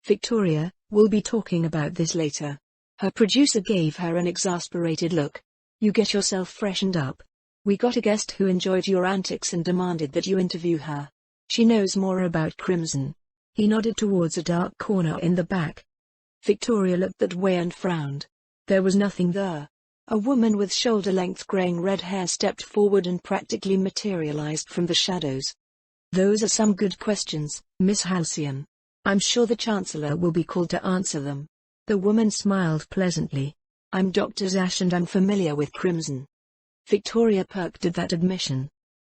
Victoria, we'll be talking about this later. Her producer gave her an exasperated look. You get yourself freshened up. We got a guest who enjoyed your antics and demanded that you interview her. She knows more about Crimson. He nodded towards a dark corner in the back. Victoria looked that way and frowned. There was nothing there. A woman with shoulder-length graying red hair stepped forward and practically materialized from the shadows. Those are some good questions, Miss Halcyon. I'm sure the Chancellor will be called to answer them. The woman smiled pleasantly. I'm Dr. Zash and I'm familiar with Crimson. Victoria perked at that admission.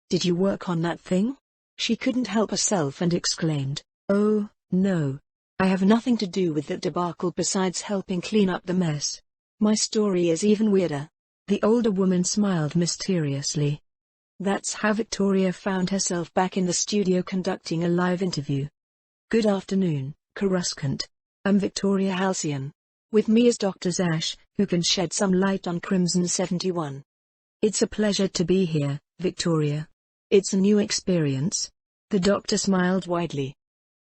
Did you work on that thing? She couldn't help herself and exclaimed, "Oh, no. I have nothing to do with that debacle besides helping clean up the mess. My story is even weirder." The older woman smiled mysteriously. That's how Victoria found herself back in the studio conducting a live interview. Good afternoon, Coruscant. I'm Victoria Halcyon. With me is Dr. Zash, who can shed some light on Crimson 71. It's a pleasure to be here, Victoria. It's a new experience. The doctor smiled widely.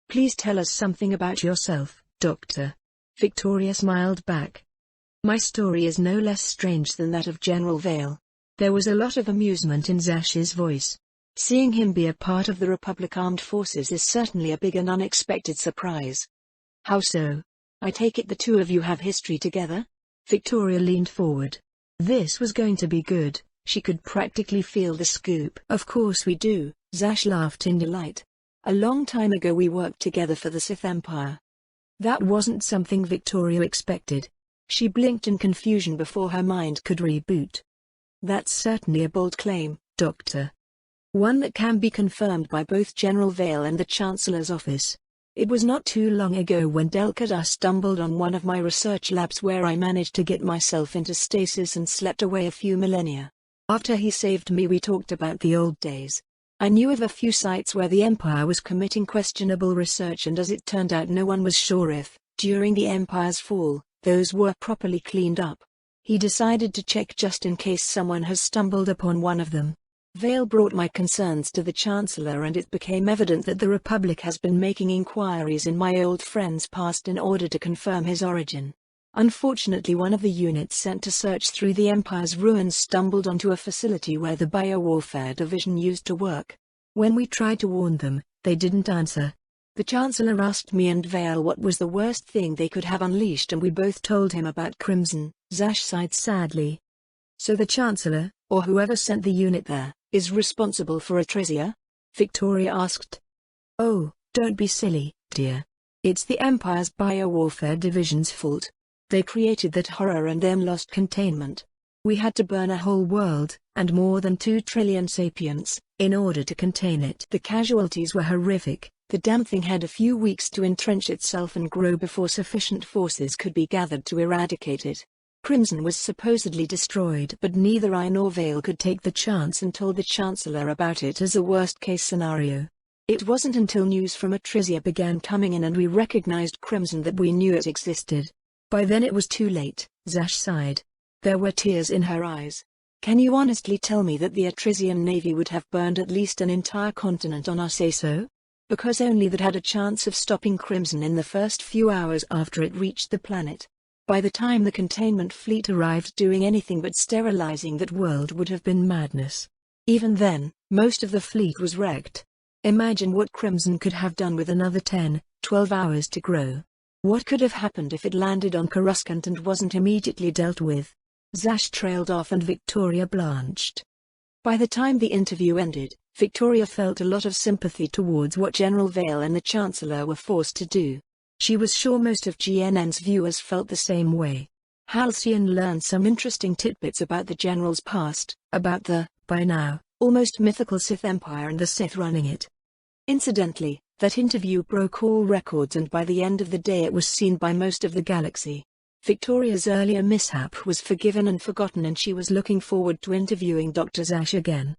Please tell us something about yourself, Doctor. Victoria smiled back. My story is no less strange than that of General Vale. There was a lot of amusement in Zash's voice. Seeing him be a part of the Republic Armed Forces is certainly a big and unexpected surprise. How so? I take it the two of you have history together? Victoria leaned forward. This was going to be good. She could practically feel the scoop. Of course we do, Zash laughed in delight. A long time ago we worked together for the Sith Empire. That wasn't something Victoria expected. She blinked in confusion before her mind could reboot. That's certainly a bold claim, Doctor. One that can be confirmed by both General Vale and the Chancellor's office. It was not too long ago when Delkadar stumbled on one of my research labs where I managed to get myself into stasis and slept away a few millennia. After he saved me we talked about the old days. I knew of a few sites where the Empire was committing questionable research and as it turned out no one was sure if, during the Empire's fall, those were properly cleaned up. He decided to check just in case someone has stumbled upon one of them. Vale brought my concerns to the Chancellor and it became evident that the Republic has been making inquiries in my old friend's past in order to confirm his origin. Unfortunately one of the units sent to search through the Empire's ruins stumbled onto a facility where the Biowarfare Division used to work. When we tried to warn them, they didn't answer. The Chancellor asked me and Vale what was the worst thing they could have unleashed, and we both told him about Crimson. Zash sighed sadly. So the Chancellor, or whoever sent the unit there, is responsible for Atresia? Victoria asked. Oh, don't be silly, dear. It's the Empire's biowarfare division's fault. They created that horror and then lost containment. We had to burn a whole world, and more than 2 trillion sapients, in order to contain it. The casualties were horrific. The damn thing had a few weeks to entrench itself and grow before sufficient forces could be gathered to eradicate it. Crimson was supposedly destroyed, but neither I nor Vale could take the chance and told the Chancellor about it as a worst-case scenario. It wasn't until news from Atresia began coming in and we recognized Crimson that we knew it existed. By then it was too late. Zash sighed. There were tears in her eyes. Can you honestly tell me that the Atresian navy would have burned at least an entire continent on our say-so? Because only that had a chance of stopping Crimson in the first few hours after it reached the planet. By the time the containment fleet arrived, doing anything but sterilizing that world would have been madness. Even then, most of the fleet was wrecked. Imagine what Crimson could have done with another 10, 12 hours to grow. What could have happened if it landed on Coruscant and wasn't immediately dealt with? Zash trailed off and Victoria blanched. By the time the interview ended, Victoria felt a lot of sympathy towards what General Vale and the Chancellor were forced to do. She was sure most of GNN's viewers felt the same way. Halcyon learned some interesting tidbits about the General's past, about the, by now, almost mythical Sith Empire and the Sith running it. Incidentally, that interview broke all records and by the end of the day it was seen by most of the galaxy. Victoria's earlier mishap was forgiven and forgotten, and she was looking forward to interviewing Dr. Zash again.